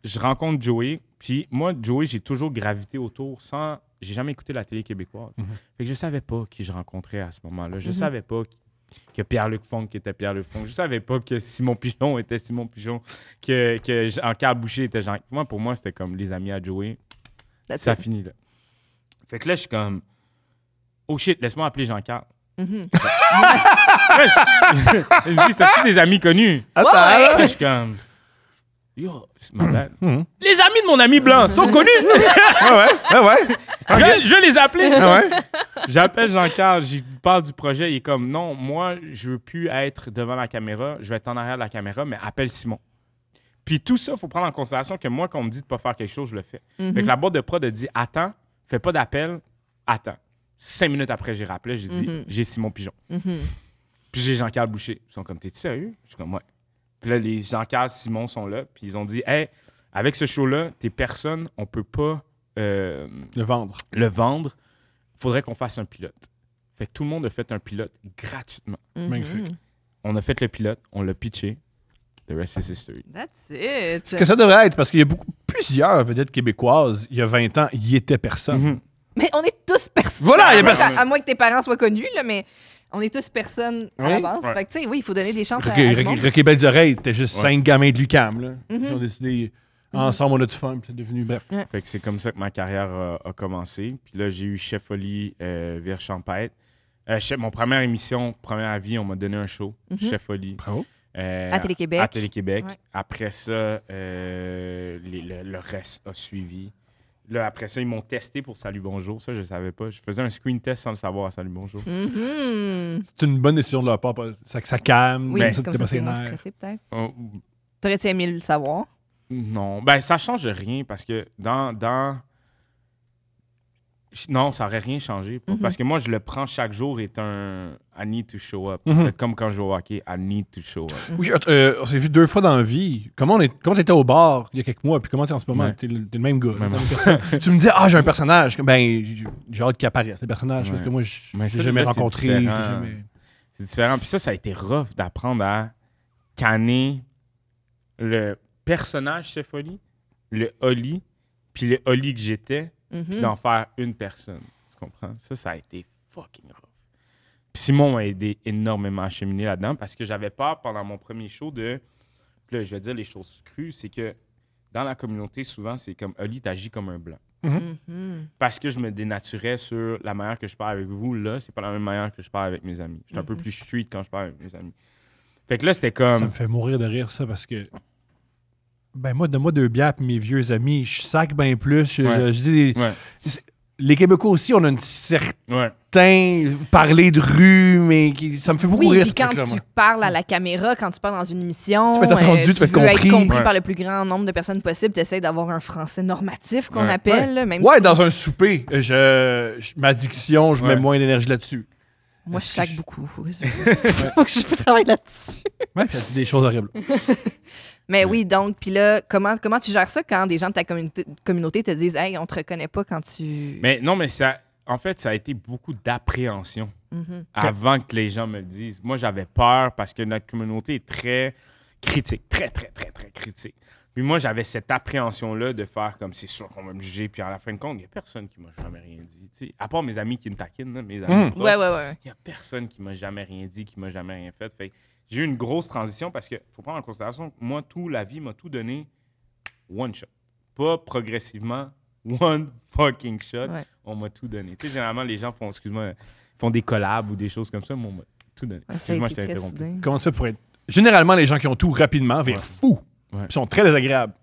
S3: Je rencontre Joey, puis moi, Joey, j'ai toujours gravité autour sans... J'ai jamais écouté la télé québécoise. Fait que je savais pas qui je rencontrais à ce moment-là. Je savais pas que Pierre-Luc Funk était Pierre-Luc Funk. Je savais pas que Simon Pigeon était Simon Pigeon, que Jean-Carl Boucher était Jean... Moi, pour moi, c'était comme les amis à Joey. Ça finit là. Fait que là, je suis comme... Oh shit, laisse-moi appeler Jean-Carl. Je me dis, t'as-tu des amis connus?
S1: Attends,
S3: Là, je suis comme... Yo, c'est ma bad. Les amis de mon ami blanc sont connus! Je vais les appeler! J'appelle Jean-Carl, j'y parle du projet, il est comme, non, moi, je veux plus être devant la caméra, je vais être en arrière de la caméra, mais appelle Simon. Puis tout ça, il faut prendre en considération que moi, quand on me dit de ne pas faire quelque chose, je le fais. Fait que la boîte de prod a dit, attends, fais pas d'appel, attends. 5 minutes après, j'ai rappelé, j'ai dit, j'ai Simon Pigeon. Puis j'ai Jean-Carl Boucher. Ils sont comme, t'es-tu sérieux? Je suis comme, ouais. Puis là, les Jean-Carl, Simon sont là, puis ils ont dit, hey, avec ce show-là, t'es personne, on peut pas
S4: le vendre.
S3: Faudrait qu'on fasse un pilote. Fait que tout le monde a fait un pilote gratuitement.
S4: Magnifique.
S3: On a fait le pilote, on l'a pitché. The rest is history.
S1: That's it.
S4: Ce que ça devrait être, parce qu'il y a plusieurs vedettes québécoises, il y a 20 ans, il était personne.
S1: Mais on est tous personnes.
S4: Voilà, il y a personne.
S1: À moins que tes parents soient connus, là, mais on est tous personnes à la base.
S3: Ouais.
S1: Fait que, tu sais, oui, il faut donner des chances à tout le monde.
S4: Rocky Belles Oreilles, t'es juste 5 gamins de l'UQAM. Là. Ils ont décidé, ensemble, on a du fun, puis c'est devenu bref.
S3: Fait que c'est comme ça que ma carrière a commencé. Puis là, j'ai eu Chef Oli vers Champêtre. Mon première émission, première avis, on m'a donné un show, Chef Oli.
S4: Bravo.
S1: À Télé-Québec.
S3: À Télé-Québec.
S1: Ouais.
S3: Après ça, le reste a suivi. Là, après ça, ils m'ont testé pour Salut Bonjour. Ça, je ne savais pas. Je faisais un screen test sans le savoir à Salut Bonjour.
S4: C'est une bonne décision de leur part. Ça calme.
S1: Oui,
S4: ça,
S1: comme
S4: t'es
S1: ça,
S4: pas
S1: c'est moins
S4: sénère.
S1: stressé, peut-être.
S3: Oh,
S1: T'aurais-tu aimé le savoir?
S3: non. Ben, ça change rien parce que non, ça n'aurait rien changé. Parce que moi, je le prends chaque jour est un I need to show up. En fait, comme quand je joue au hockey, I need to show up.
S4: Oui, on s'est vu 2 fois dans la vie. Comment t'étais au bar il y a quelques mois, puis comment t'es en ce moment?
S3: Ouais.
S4: T'es le même gars.
S3: Même
S4: t'es la même personne. Tu me dis, j'ai un personnage. Ben, j'ai hâte qu'il apparaisse, le personnage, parce que moi, je
S3: Mais
S4: l'ai
S3: ça,
S4: jamais
S3: là, c'est
S4: rencontré. je l'ai
S3: différent.
S4: jamais...
S3: C'est différent. Puis ça a été rough d'apprendre à canner le personnage Chef Oli, le Oli, puis le Oli que j'étais, puis d'en faire une personne. Tu comprends? Ça a été fucking rough. Puis Simon m'a aidé énormément à cheminer là-dedans parce que j'avais peur pendant mon premier show de... Puis là, je vais dire les choses crues, c'est que dans la communauté, souvent, c'est comme Oli, t'agis comme un blanc. Parce que je me dénaturais sur la manière que je parle avec vous. Là, c'est pas la même manière que je parle avec mes amis. Je suis un peu plus street quand je parle avec mes amis. Fait que là, c'était comme...
S4: Ça me fait mourir de rire, ça, parce que... Ben, moi, donne-moi 2 bières, puis mes vieux amis, je sac bien plus. Je dis...
S3: Ouais.
S4: Les Québécois aussi, on a une certaine
S3: Ouais.
S4: parler de rue, mais ça me fait beaucoup
S1: Oui,
S4: rire.
S1: puis
S4: ce
S1: quand
S4: truc-là,
S1: tu
S4: moi.
S1: parles à la caméra, quand tu parles dans une émission,
S4: Tu vas être entendu, tu vas être
S1: veux
S4: compris.
S1: être compris
S3: Ouais.
S1: par le plus grand nombre de personnes possible, tu essaies d'avoir un français normatif qu'on
S3: Ouais.
S1: appelle. là, Même
S4: Ouais,
S1: si
S4: dans un souper, ma diction, je mets
S3: Ouais.
S4: moins d'énergie là-dessus.
S1: moi, je
S4: Est-ce
S1: sac
S4: que
S1: beaucoup. Faut que je travaille là-dessus.
S4: Ouais, c'est des choses horribles.
S1: Mais oui, donc, puis là, comment tu gères ça quand des gens de ta communauté te disent « Hey, on te reconnaît pas quand tu... »
S3: Mais non, mais ça... En fait, ça a été beaucoup d'appréhension avant que les gens me le disent. Moi, j'avais peur parce que notre communauté est très critique. Très, très, très, très critique. Puis moi, j'avais cette appréhension-là de faire comme c'est sûr qu'on va me juger. Puis à la fin de compte, il n'y a personne qui m'a jamais rien dit. Tu sais, à part mes amis qui me taquinent, là, mes amis proches,
S1: Ouais.
S3: il n'y a personne qui m'a jamais rien dit, qui m'a jamais rien fait. Fait que j'ai eu une grosse transition parce qu'il faut prendre en considération que moi, la vie m'a tout donné one shot. Pas progressivement, one fucking shot.
S1: Ouais.
S3: On m'a tout donné. Tu sais, généralement, les gens font des collabs ou des choses comme ça. Moi, on m'a tout donné.
S1: Ouais, ça a
S3: Excuse-moi, je
S1: été
S3: t'ai
S1: très
S3: interrompu.
S1: soudain.
S4: Comment ça pourrait être? Généralement, les gens qui ont tout rapidement virent fous.
S3: Ouais.
S4: Ils sont très désagréables.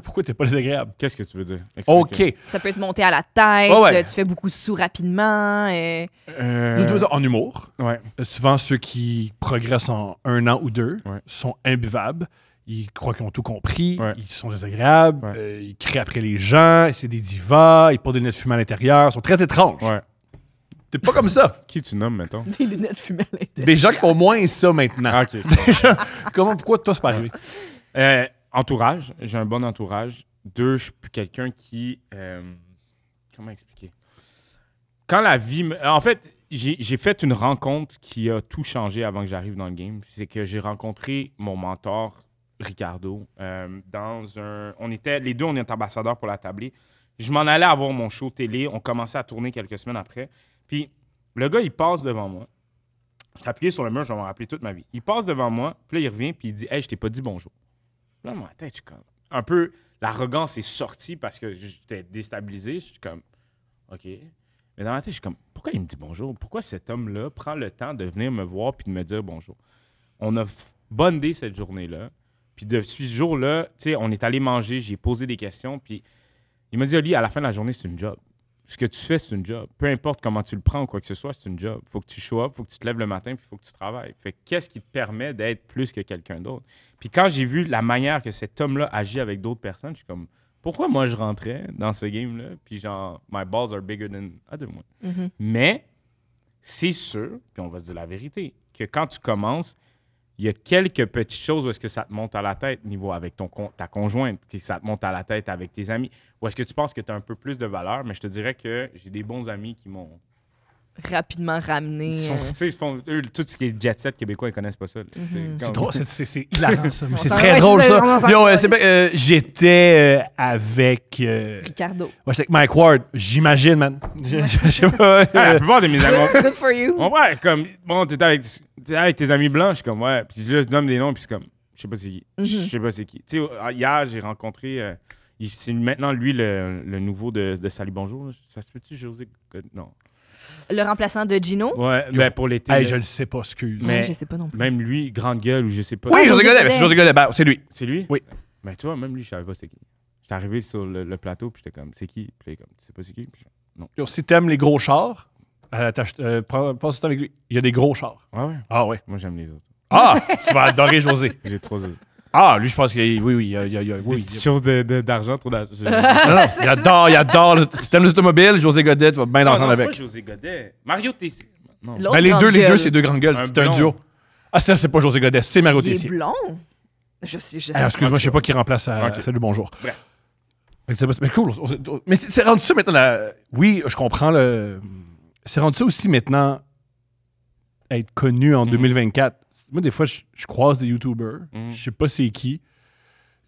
S4: Pourquoi t'es pas désagréable?
S3: Qu'est-ce que tu veux dire? Explique.
S4: OK.
S1: Ça peut te monter à la tête,
S4: Ouais.
S1: tu fais beaucoup de sous rapidement.
S4: En humour,
S3: Ouais.
S4: souvent ceux qui progressent en 1 an ou 2
S3: Ouais.
S4: sont imbuvables. Ils croient qu'ils ont tout compris.
S3: Ouais.
S4: Ils sont désagréables.
S3: Ouais.
S4: Ils crient après les gens. C'est des divas. Ils portent des lunettes fumées à l'intérieur. Ils sont très étranges.
S3: Ouais.
S4: T'es pas comme ça.
S3: Qui tu nommes, mettons?
S1: Des lunettes fumées à l'intérieur.
S4: Des gens qui font moins ça maintenant.
S3: Ah, OK.
S4: Pourquoi toi, c'est pas arrivé?
S3: Entourage. J'ai un bon entourage. 2, je suis plus quelqu'un qui... comment expliquer? Quand la vie... En fait, j'ai fait une rencontre qui a tout changé avant que j'arrive dans le game. C'est que j'ai rencontré mon mentor, Ricardo, dans un... Les deux, on est ambassadeurs pour la tablée. Je m'en allais avoir mon show télé. On commençait à tourner quelques semaines après. Puis le gars, il passe devant moi. J'ai appuyé sur le mur, je vais m'en rappeler toute ma vie. Il passe devant moi, puis là, il revient, puis il dit « Hey, je t'ai pas dit bonjour. » Là, dans ma tête, je suis comme... Un peu, l'arrogance est sortie parce que j'étais déstabilisé. Je suis comme « OK. » Mais dans ma tête, je suis comme « Pourquoi il me dit bonjour? Pourquoi cet homme-là prend le temps de venir me voir puis de me dire bonjour? » On a bondé cette journée-là. Puis depuis ce jour-là, tu sais, on est allé manger, j'ai posé des questions, puis il m'a dit, Oli, à la fin de la journée, c'est une job. Ce que tu fais, c'est une job. Peu importe comment tu le prends ou quoi que ce soit, c'est une job. Il faut que tu show up, il faut que tu te lèves le matin, puis il faut que tu travailles. Fait que qu'est-ce qui te permet d'être plus que quelqu'un d'autre? Puis quand j'ai vu la manière que cet homme-là agit avec d'autres personnes, je suis comme, pourquoi moi je rentrais dans ce game-là? Puis genre, my balls are bigger than other one.
S1: Mm-hmm.
S3: Mais c'est sûr, puis on va se dire la vérité, que quand tu commences, il y a quelques petites choses où est-ce que ça te monte à la tête, niveau avec ta conjointe, que ça te monte à la tête avec tes amis, ou est-ce que tu penses que tu as un peu plus de valeur, mais je te dirais que j'ai des bons amis qui m'ont...
S1: Rapidement ramené.
S3: Ils font, eux, tout ce qui est jet set québécois, ils connaissent pas ça.
S4: C'est drôle, c'est hilarant ça. Mais c'est
S1: s'en
S4: très
S1: va,
S4: drôle
S1: c'est
S4: ça.
S1: ça.
S4: Yo, j'étais avec...
S1: Ricardo.
S4: Moi, j'étais avec Mike Ward. J'imagine, man. Je sais pas.
S3: La plupart de mes amis...
S1: Good for you.
S3: Ouais, comme, bon, t'étais avec tes amis blancs, je suis comme, ouais. Puis là, je nomme des noms, puis c'est comme, je sais pas c'est qui. Je sais pas c'est qui. Tu sais, hier, j'ai rencontré, c'est maintenant lui le nouveau de Salut Bonjour. Là. Ça se peut-tu, José? Non.
S1: Le remplaçant de Gino.
S3: Ouais, ben pour l'été.
S4: Hey,
S3: là.
S4: je le sais pas, excuse.
S3: Mais-
S1: Je sais pas non plus.
S3: Même lui, grande gueule, ou je sais pas.
S4: Oui,
S1: José
S4: José Godet.
S1: Godet.
S4: C'est José Godet. Ben, c'est lui.
S3: C'est lui?
S4: Oui.
S3: Mais tu vois, même lui, je savais pas c'est qui. J'étais arrivé sur le plateau, puis j'étais comme, c'est qui? Puis il est comme, tu sais pas c'est qui? Puis non.
S4: Yo, si t'aimes les gros chars, passe du temps avec lui. Il y a des gros chars.
S3: Ah ouais?
S4: Ah ouais.
S3: Moi, j'aime les autres.
S4: Ah, tu vas adorer José.
S3: J'ai trop autres.
S4: Ah, lui, je pense qu'il oui, il y a oui.
S3: Petite chose d'argent, trop d'argent.
S4: Non, il adore. Si t'aimes les automobiles, José Godet, tu vas bien
S3: Non,
S4: l'entendre
S3: c'est
S4: avec.
S3: pas José Godet. Mario Tessier. Non.
S1: L'autre
S4: Ben, les
S1: grande
S4: deux,
S1: gueule.
S4: c'est deux grandes gueules.
S3: Un
S4: C'est un
S3: blond.
S4: duo. Ah, ça, c'est pas José Godet, c'est Mario
S1: Il est
S4: Tessier.
S1: blond. Je sais.
S4: Alors, excuse-moi, je sais pas qui remplace
S3: Ok.
S4: Salut Bonjour.
S3: Bref.
S4: Mais cool. Mais c'est rendu ça maintenant. Oui, je comprends le. C'est rendu ça aussi maintenant être connu en 2024. Moi, des fois, je croise des YouTubers.
S3: Mhm.
S4: Je sais pas c'est qui.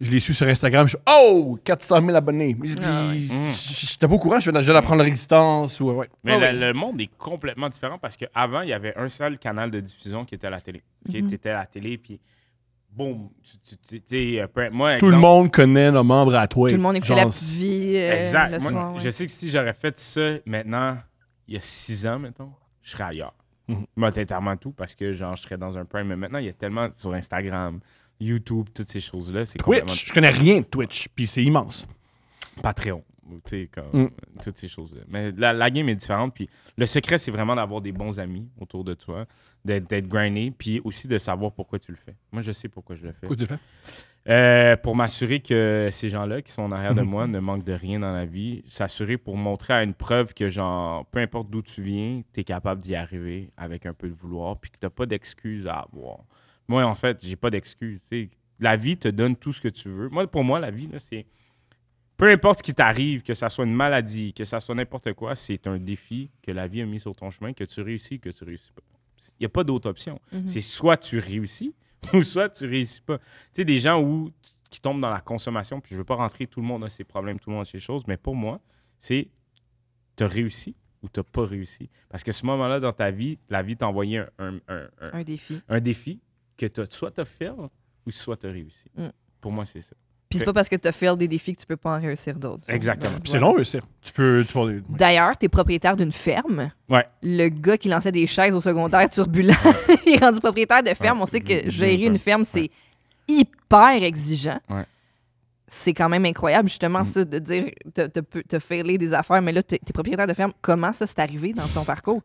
S4: Je les suis sur Instagram. Je suis oh, 400 000 abonnés. Puis,
S1: Ah ouais.
S4: j'étais pas au courant. Je viens d'apprendre la résistance. Ou, ouais.
S3: Mais
S1: Ouais,
S3: le monde est complètement différent parce qu'avant, il y avait un seul canal de diffusion qui était la télé. Qui était à la télé, puis boum. Tu sais, moi,
S4: Tout le
S3: exemple-
S4: monde connaît nos membres à toi.
S1: Tout le monde écoute
S4: Genre,
S1: la petite vie
S3: Exact.
S1: le
S3: Moi,
S1: soir.
S3: je sais que si j'aurais fait ça maintenant, il y a 6 ans, mettons, je serais ailleurs.
S4: Mhm.
S3: Monétairement tout, parce que genre, je serais dans un prime. Mais maintenant, il y a tellement sur Instagram, YouTube, toutes ces choses-là. C'est complètement
S4: Twitch. Je connais rien de Twitch. Puis c'est immense.
S3: Patreon. Tu sais, comme toutes ces choses-là. Mais la game est différente. Puis le secret, c'est vraiment d'avoir des bons amis autour de toi, d'être grindé, puis aussi de savoir pourquoi tu le fais. Moi, je sais pourquoi je le fais.
S4: Pourquoi tu le fais?
S3: Pour m'assurer que ces gens-là qui sont en arrière de moi ne manquent de rien dans la vie. S'assurer pour montrer à une preuve que, genre, peu importe d'où tu viens, tu es capable d'y arriver avec un peu de vouloir, puis que tu n'as pas d'excuses à avoir. Moi, en fait, j'ai pas d'excuses. Tu sais. La vie te donne tout ce que tu veux. Moi, pour moi, la vie, là, c'est... Peu importe ce qui t'arrive, que ça soit une maladie, que ça soit n'importe quoi, c'est un défi que la vie a mis sur ton chemin, que tu réussis, que tu réussis pas. Il n'y a pas d'autre option. C'est soit tu réussis ou soit tu réussis pas. Tu sais, des gens qui tombent dans la consommation, puis je veux pas rentrer, tout le monde a ses problèmes, tout le monde a ses choses, mais pour moi, c'est t'as réussi ou t'as pas réussi. Parce que ce moment-là dans ta vie, la vie t'a envoyé
S1: Un défi.
S3: un défi que soit t'as fait ou soit t'as réussi.
S1: Mm.
S3: Pour moi, c'est ça.
S1: Puis c'est pas parce que t'as fait des défis que tu peux pas en réussir d'autres.
S3: Exactement.
S4: Puis c'est long, réussir. Tu peux ouais.
S1: D'ailleurs, t'es propriétaire d'une ferme.
S3: Ouais.
S1: Le gars qui lançait des chaises au secondaire turbulent, il est rendu propriétaire de ferme. On sait que gérer une ferme, c'est hyper exigeant.
S3: Ouais.
S1: c'est quand même incroyable, justement, ça, de dire, t'as failé des affaires, mais là, t'es propriétaire de ferme. Comment ça, c'est arrivé dans ton parcours?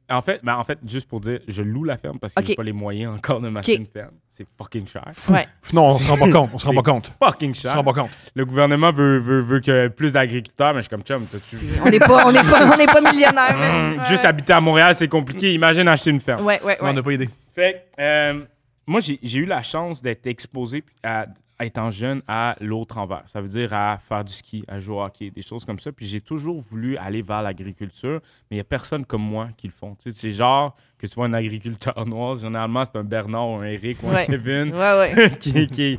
S3: En fait, juste pour dire, je loue la ferme parce que j'ai pas les moyens encore de m'acheter une ferme. C'est fucking cher.
S1: Ouais.
S4: Non, on se rend pas compte. On se rend pas compte.
S3: Fucking
S4: On se
S3: cher.
S4: rend pas compte.
S3: Le gouvernement veut que plus d'agriculteurs, mais je suis comme chum, t'as-tu...
S1: On n'est pas millionnaires. là.
S3: Juste habiter à Montréal, c'est compliqué. Imagine acheter une ferme.
S1: Ouais.
S4: On n'a pas idée.
S3: Fait moi, j'ai eu la chance d'être exposé étant jeune à l'autre envers. Ça veut dire à faire du ski, à jouer au hockey, des choses comme ça. Puis j'ai toujours voulu aller vers l'agriculture, mais il n'y a personne comme moi qui le font. Tu sais, c'est genre que tu vois un agriculteur noir, généralement, c'est un Bernard ou un Eric ou un Kevin qui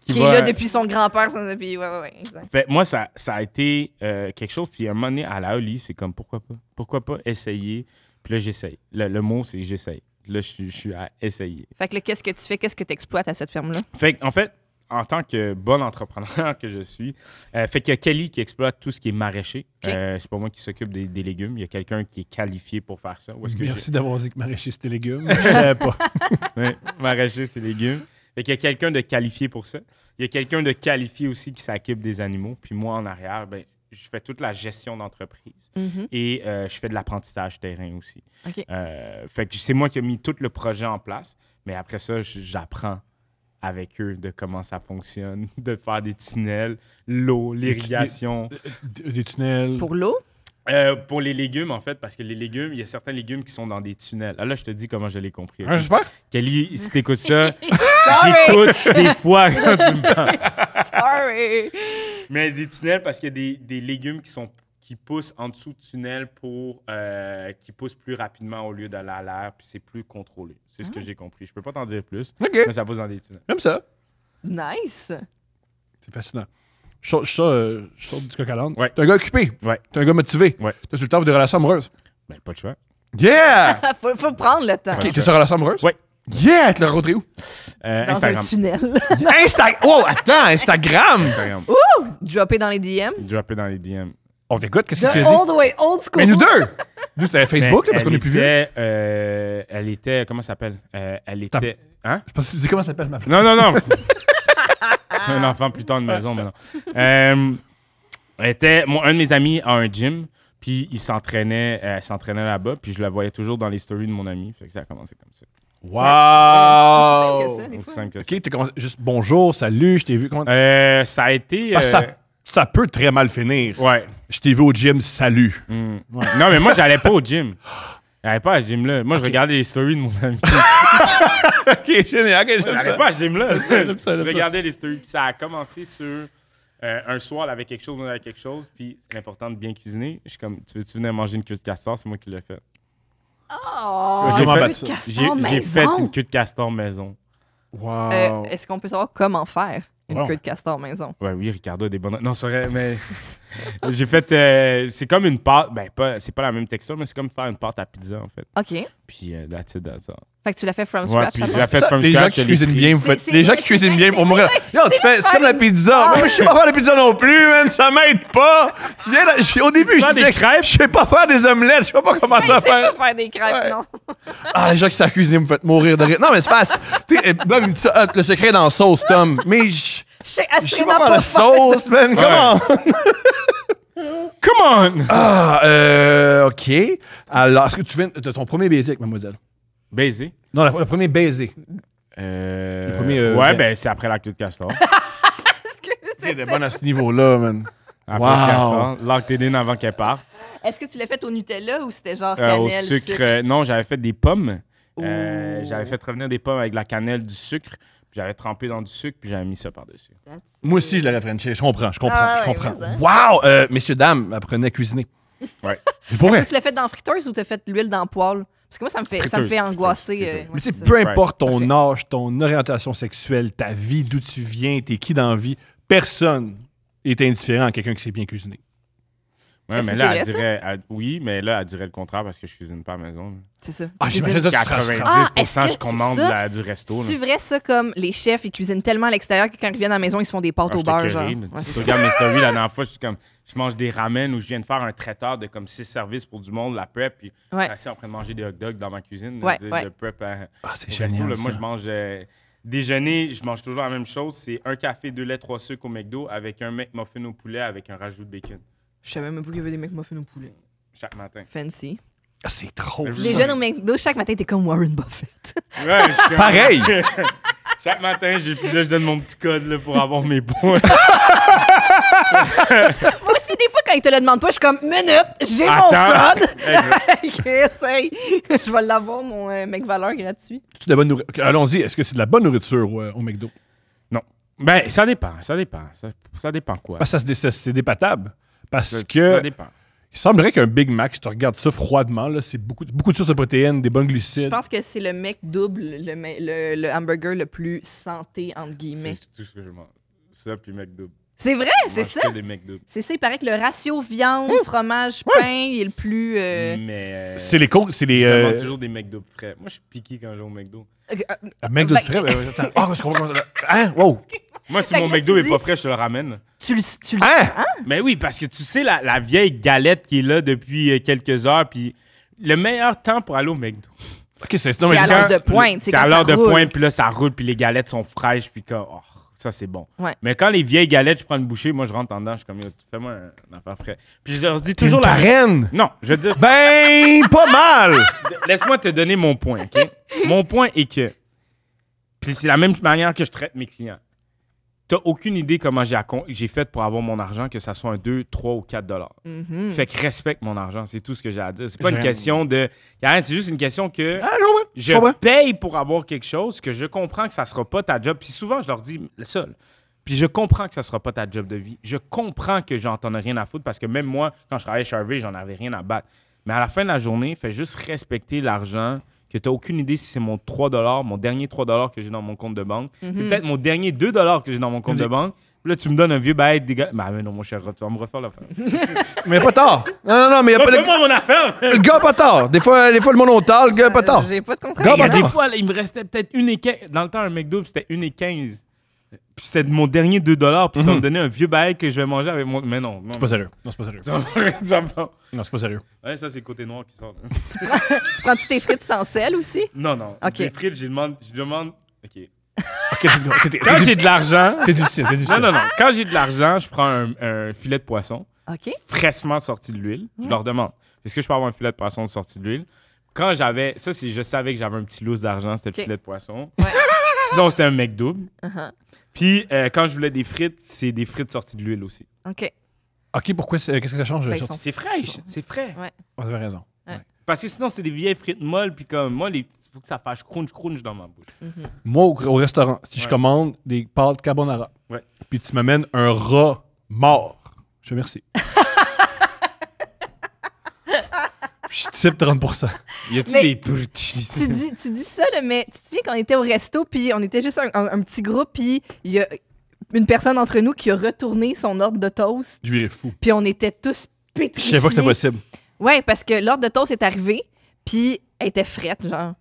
S1: est là depuis son grand-père. Exact.
S3: Fait, moi, ça a été quelque chose. Puis à un moment donné, à la Oli, c'est comme pourquoi pas? Pourquoi pas essayer? Puis là, j'essaye. Le mot, c'est j'essaye. Là, je suis à essayer.
S1: Fait que là, qu'est-ce que tu fais? Qu'est-ce que tu exploites à cette ferme-là?
S3: Fait en fait, en tant que bon entrepreneur que je suis, fait qu'il y a Kelly qui exploite tout ce qui est maraîcher.
S1: Okay.
S3: C'est pas moi qui s'occupe des légumes. Il y a quelqu'un qui est qualifié pour faire ça.
S4: Merci d'avoir dit que maraîcher, c'était légumes. Je savais pas.
S3: Ouais, maraîcher, c'est légumes. Fait qu'il y a quelqu'un de qualifié pour ça. Il y a quelqu'un de qualifié aussi qui s'occupe des animaux. Puis moi, en arrière, ben, je fais toute la gestion d'entreprise.
S1: Mm-hmm.
S3: Et je fais de l'apprentissage terrain aussi.
S1: Okay.
S3: Fait que c'est moi qui ai mis tout le projet en place. Mais après ça, j'apprends avec eux de comment ça fonctionne, de faire des tunnels, l'eau, l'irrigation.
S4: Des tunnels.
S1: Pour l'eau?
S3: Pour les légumes, en fait, parce que les légumes, il y a certains légumes qui sont dans des tunnels. Ah là, je te dis comment je l'ai compris. Okay?
S4: J'espère.
S3: Kelly, si t'écoutes ça, j'écoute des fois quand tu me parles.
S1: Sorry!
S3: Mais des tunnels, parce qu'il y a des légumes qui poussent en dessous de tunnels qui poussent plus rapidement au lieu d'aller à l'air, puis c'est plus contrôlé. C'est ce que j'ai compris. Je peux pas t'en dire plus, mais ça pousse dans des tunnels.
S4: J'aime ça.
S1: Nice!
S4: C'est fascinant. Je sors du coq à l'âne.
S3: Ouais.
S4: T'es un gars occupé.
S3: Ouais.
S4: T'es un gars motivé.
S3: Ouais.
S4: T'as sur le temps pour des relations amoureuses.
S3: Ben, pas de choix.
S4: Yeah!
S1: faut prendre le temps.
S4: OK, t'es sur une relation amoureuse?
S3: Ouais.
S4: Yeah! Tu l'as rencontré où?
S1: Dans
S3: Instagram.
S1: un tunnel.
S4: Oh, attends, Instagram!
S3: Instagram.
S1: Dropper dans les DM.
S3: Dropper dans les DM.
S4: On t'écoute, qu'est-ce que
S1: The
S4: tu as dit?
S1: old school.
S4: Mais nous deux! Nous, c'était Facebook, là, parce
S3: Ben,
S4: qu'on est plus vieux.
S3: Elle était... Comment ça s'appelle? Elle était... Hein?
S4: Je pense que tu dis comment ça s'appelle, ma fille.
S3: Non. Un enfant plus tard de maison, maintenant. Un de mes amis a un gym, puis il s'entraînait là-bas, puis je la voyais toujours dans les stories de mon ami. Fait que ça a commencé comme ça.
S4: Wow!
S3: Aussi simple que ça.
S4: OK, t'es commencé juste bonjour, salut, je t'ai vu. Comment...
S3: Ça a été...
S4: Ça peut très mal finir.
S3: Ouais.
S4: Je t'ai vu au gym, salut.
S3: Ouais. Non, mais moi, j'allais pas au gym. J'allais pas à ce gym-là. Moi, je regardais les stories de mon ami.
S4: OK, génial. Okay,
S3: J'allais pas à ce gym-là.
S4: J'aime ça.
S3: Je regardais les stories. Puis ça a commencé sur un soir, avec quelque chose. Puis c'est important de bien cuisiner. Je suis comme, tu veux-tu venir manger une queue de castor? C'est moi qui l'ai fait.
S1: Oh!
S3: J'ai fait une queue de castor maison.
S4: Wow.
S1: Est-ce qu'on peut savoir comment faire une
S4: Wow.
S1: queue de castor maison?
S3: Ouais, oui, Ricardo a des bonnes... Non, c'est vrai, mais... J'ai fait... c'est comme une pâte... Ben, c'est pas la même texture, mais c'est comme faire une pâte à pizza, en fait.
S1: OK.
S3: Puis, that's it.
S1: Fait que tu l'as fait from
S3: Ouais,
S1: scratch.
S3: puis
S1: ça
S3: je
S1: va?
S3: l'ai fait from
S4: Les gens
S3: scratch.
S4: qui
S3: je l'ai
S4: cuisinent
S3: pris.
S4: bien, les gens qui cuisinent bien pour mourir. Yo, c'est comme la pizza. Moi, je sais pas faire la pizza non plus, man. Ça m'aide pas. Au début, je disais, je sais pas faire des omelettes. Je sais pas comment ça
S1: C'est
S3: hein.
S1: pas faire des crêpes,
S4: Ouais.
S1: non.
S4: Ah, les gens qui savent cuisiner me font mourir de rire. Non, mais c'est facile. Tu sais, Bob, il me dit ça, le secret dans la sauce, Tom. Mais je
S1: Je sais
S4: sais
S1: assurément
S4: pas faire la sauce, man. Comment?
S3: Come on!
S4: Ah, OK. Alors, est-ce que tu viens de ton premier baiser avec mademoiselle?
S3: Baiser.
S4: Non, le premier baiser.
S3: Le
S4: premier,
S3: ouais,
S4: ben-
S3: ben, c'est après la queue de castor.
S4: T'es bonne à ce niveau-là, man.
S3: Après
S4: Wow.
S3: le castor. Locked in avant qu'elle parte.
S1: Est-ce que tu l'as fait au Nutella ou c'était genre
S3: Au
S1: cannelle,
S3: sucre. Non, j'avais fait des pommes.
S1: Ouh.
S3: J'avais fait revenir des pommes avec de la cannelle, du sucre. Puis j'avais trempé dans du sucre, puis j'avais mis ça par-dessus.
S4: Moi aussi, je l'avais Frenché. Je comprends.
S1: Ah ouais, mais
S4: Wow! Messieurs, dames, apprenez à cuisiner.
S3: Ouais.
S4: Mais pour
S1: Est-ce
S4: vrai.
S1: que tu l'as fait dans la friteuse ou t'as fait l'huile dans le poêle? Parce que moi, ça me fait
S3: Friteuse,
S1: angoisser.
S3: friteuse.
S4: Mais tu sais,
S1: c'est ça.
S4: peu importe ton
S1: Parfait.
S4: âge, ton orientation sexuelle, ta vie, d'où tu viens, t'es qui dans la vie, personne est indifférent à quelqu'un qui sait bien cuisiner.
S3: Ouais,
S1: Est-ce
S3: mais
S1: que
S3: là,
S1: c'est
S3: elle
S1: vrai,
S3: dirait. Oui, mais là, elle dirait le contraire parce que je cuisine pas à la maison.
S1: C'est ça.
S4: Ah,
S1: Tu
S4: j'imagine
S1: cuisines-
S4: que tu te
S3: 90%,
S1: Ah, est-ce que
S3: je commande
S1: c'est ça?
S3: du resto. là.
S1: C'est vrai ça comme les chefs, ils cuisinent tellement à l'extérieur que quand ils viennent à la maison, ils se font des pâtes
S3: Ah,
S1: au
S3: je
S1: beurre.
S3: te
S1: Genre.
S3: curry,
S1: Ouais,
S3: si
S1: c'est
S3: tu
S1: ça.
S3: regardes mes stories, la dernière fois, je mange des ramen ou je viens de faire un traiteur de comme 6 services pour du monde, la prep, puis
S1: Ouais.
S3: assis en train de manger des hot dogs dans ma cuisine.
S1: Ouais,
S3: de
S1: ouais.
S3: prep
S4: Ah, c'est
S3: au resto,
S4: génial.
S3: là. Moi,
S4: ça.
S3: je mange Déjeuner, je mange toujours la même chose. C'est un café, 2 laits, 3 sucres au McDo avec un McMuffin au poulet avec un rajout de bacon.
S1: Je savais même pas qu'il y avait des McMuffins au poulet.
S3: Chaque matin.
S1: Fancy.
S4: Ah, c'est trop.
S3: Tu
S1: Tu déjeunes au McDo, chaque matin, t'es comme Warren Buffett.
S3: Ouais, je suis comme-
S4: Pareil!
S3: Chaque matin, je donne mon petit code là, pour avoir mes points.
S1: Moi aussi, des fois, quand ils te le demandent pas, je suis comme, minute, j'ai mon
S3: Attends.
S1: code.
S3: Exact.
S1: Essaye. Je vais l'avoir, mon mec valeur gratuit.
S4: C'est de la bonne nourriture. Allons-y, est-ce que c'est de la bonne nourriture au McDo?
S3: Ben, ça dépend. Ça dépend quoi.
S4: Parce que c'est dépatable. Parce
S3: Ça
S4: que
S3: dépend.
S4: il semblerait qu'un Big Mac, si tu regardes ça froidement, là, c'est beaucoup de sources de protéines, des bonnes
S1: Je
S4: glucides.
S1: pense que c'est le mec double, le hamburger le plus santé, entre guillemets.
S3: C'est tout ce que je mange. Ça, puis McDo.
S1: C'est vrai,
S3: Je
S1: c'est
S3: mange
S1: ça.
S3: que des McDo.
S1: C'est ça, il paraît que le ratio viande, fromage, pain, il est le plus...
S3: Mais.
S4: C'est les côtes, c'est les.
S3: Je demande toujours des McDo frais. Moi, je suis piqué quand je vais au McDo.
S4: McDo de
S1: Ben-
S4: frais. Attends. Ah, c'est comment ça? Hein? Wow!
S3: Moi, si
S1: Fait
S3: mon
S1: que là,
S3: McDo
S1: tu
S3: est
S1: dis-
S3: pas frais, je te le ramène.
S1: Tu le
S4: Hein?
S3: Mais oui, parce que tu sais, la vieille galette qui est là depuis quelques heures, puis le meilleur temps pour aller au McDo.
S4: Ok, c'est
S1: C'est à l'heure de pointe.
S3: C'est
S1: quand
S3: à
S1: ça
S3: l'heure de
S1: roule.
S3: pointe, puis là, ça roule, puis les galettes sont fraîches, puis quand. Oh, ça, c'est bon.
S1: Ouais.
S3: Mais quand les vieilles galettes, je prends une bouchée, moi, je rentre en dedans, je suis comme, yo, fais-moi un affaire frais. Puis je leur dis
S4: T'es une
S3: toujours la.
S4: reine!
S3: Non, je veux dire,
S4: Ben, pas mal!
S3: laisse-moi te donner mon point, OK? Mon point est que. Puis c'est la même manière que je traite mes clients. T'as aucune idée comment j'ai fait pour avoir mon argent, que ça soit un 2, 3 ou 4 dollars.
S1: Mhm.
S3: Fait que respecte mon argent, c'est tout ce que j'ai à dire. C'est pas une
S4: J'aime.
S3: question de. Yann, c'est juste une question que
S4: Ah, je comprends.
S3: je
S4: comprends.
S3: paye pour avoir quelque chose que je comprends que ça sera pas ta job. Puis souvent, je leur dis le seul. Puis je comprends que ça sera pas ta job de vie. Je comprends que j'en ai rien à foutre parce que même moi, quand je travaillais chez Harvey, j'en avais rien à battre. Mais à la fin de la journée, fais juste respecter l'argent, que tu n'as aucune idée si c'est mon 3 mon dernier 3 que j'ai dans mon compte de banque. C'est peut-être mon dernier 2 que j'ai dans mon compte de banque. Puis là, tu me donnes un vieux bail des gars. Ben non, mon cher, tu vas me refaire l'affaire.
S4: Mais pas tard. Non, mais y a pas de.
S3: Fais-moi mon affaire!
S4: Le gars a pas tard. Des fois, le monde au tard, le gars a pas tard.
S1: J'ai pas de contrat.
S4: Gars,
S3: Il y a
S4: Attends.
S3: des fois, là, il me restait peut-être 1,15. Dans le temps, un McDo, c'était 1,15. Puis c'était mon dernier 2 puis ça me donnait un vieux bail que je vais manger avec mon. Mais non.
S4: C'est pas sérieux. Non, c'est pas sérieux.
S3: Tu vas pas.
S4: Non, c'est pas sérieux.
S3: Ouais, ça, c'est le côté noir qui sort.
S1: Tu prends-tu tes frites sans sel aussi?
S3: Non.
S1: Ok.
S3: Les frites, je demande. OK.
S4: Ok, let's go.
S3: Quand j'ai de l'argent.
S4: T'es difficile, t'es difficile.
S3: Non. Quand j'ai de l'argent, je prends un filet de poisson
S1: OK.
S3: fraîchement sorti de l'huile. Je leur demande est-ce que je peux avoir un filet de poisson sorti de l'huile? Quand j'avais. Ça, je savais que j'avais un petit loose d'argent, c'était
S1: Ok.
S3: le filet de poisson.
S1: Ouais.
S3: Sinon, c'était un McDo.
S1: Uh-huh.
S3: Puis, quand je voulais des frites, c'est des frites sorties de l'huile aussi.
S1: OK.
S4: Ok, pourquoi qu'est-ce que ça change?
S1: Ben, ils
S4: Sorti-
S1: sont-
S3: C'est fraîche, c'est frais.
S1: Ouais.
S4: Oh, vous avez raison.
S3: Parce que sinon, c'est des vieilles frites molles, puis comme moi, il faut que ça fasse crunch dans ma bouche.
S4: Moi, au restaurant, si je
S3: Ouais.
S4: commande des pâtes carbonara,
S3: Ouais.
S4: puis tu m'amènes un rat mort, je te remercie. Je type 30%.
S3: Y a-tu
S1: Mais-
S3: des petits?
S1: Tu dis ça, là, mais tu te souviens qu'on était au resto, puis on était juste un petit groupe, puis il y a une personne d'entre nous qui a retourné son ordre de toast,
S4: Je virais fou.
S1: puis on était tous
S4: Je
S1: pétrifiés.
S4: savais pas que c'était possible.
S1: Ouais, parce que l'ordre de toast est arrivé, puis elle était frette, genre.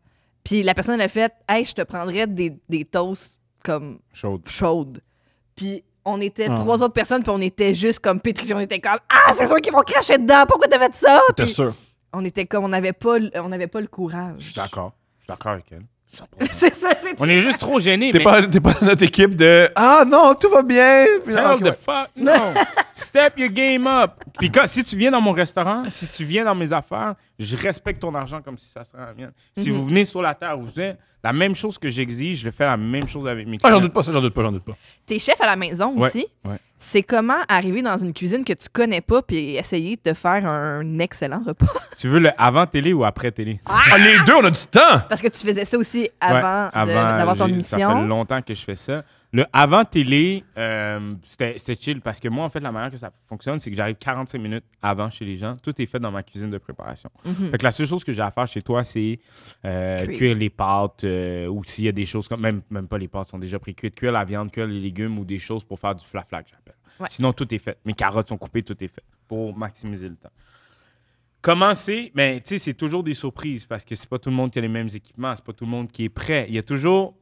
S1: Puis la personne elle a fait « Hey, je te prendrais des toasts comme
S3: Chaude.
S1: chaudes. » Puis on était
S4: Ah.
S1: 3 autres personnes, puis on était juste comme pétrifiés. On était comme « Ah, c'est sûr qu'ils vont cracher dedans, pourquoi t'as fait ça? »
S4: T'es
S1: Puis
S4: sûr?
S1: on était comme, on n'avait pas le courage.
S3: Je suis d'accord. Je suis d'accord avec elle.
S1: C'est ça, c'est
S3: On est juste trop gênés.
S4: T'es
S3: mais...
S4: pas dans notre équipe de « Ah non, tout va bien! » Puis,
S3: Hell
S4: ok,
S3: the
S4: ouais.
S3: fuck, no. Step your game up. Puis si tu viens dans mon restaurant, si tu viens dans mes affaires, je respecte ton argent comme si ça serait la mienne. Si vous venez sur la terre où vous êtes, la même chose que j'exige, je fais la même chose avec mes
S4: Ah,
S3: clients.
S4: j'en doute pas, ça, j'en doute pas.
S1: T'es chef à la maison
S3: Ouais,
S1: aussi.
S3: ouais.
S1: C'est comment arriver dans une cuisine que tu connais pas puis essayer de faire un excellent repas.
S3: Tu veux le avant télé ou après télé?
S4: Ah, les deux, on a du temps!
S1: Parce que tu faisais ça aussi
S3: Ouais,
S1: avant d'avoir ton
S3: Ça fait
S1: émission.
S3: longtemps que je fais ça. Le avant télé, c'était chill parce que moi, en fait, la manière que ça fonctionne, c'est que j'arrive 45 minutes avant chez les gens. Tout est fait dans ma cuisine de préparation. Fait que la seule chose que j'ai à faire chez toi, c'est cuire les pâtes ou s'il y a des choses comme même pas les pâtes sont déjà pré-cuites, cuire la viande, cuire les légumes ou des choses pour faire du fla-fla que j'appelle.
S1: Ouais.
S3: Sinon, tout est fait. Mes carottes sont coupées, tout est fait pour maximiser le temps. Commencer, mais tu sais, c'est toujours des surprises parce que c'est pas tout le monde qui a les mêmes équipements, c'est pas tout le monde qui est prêt. Il y a toujours.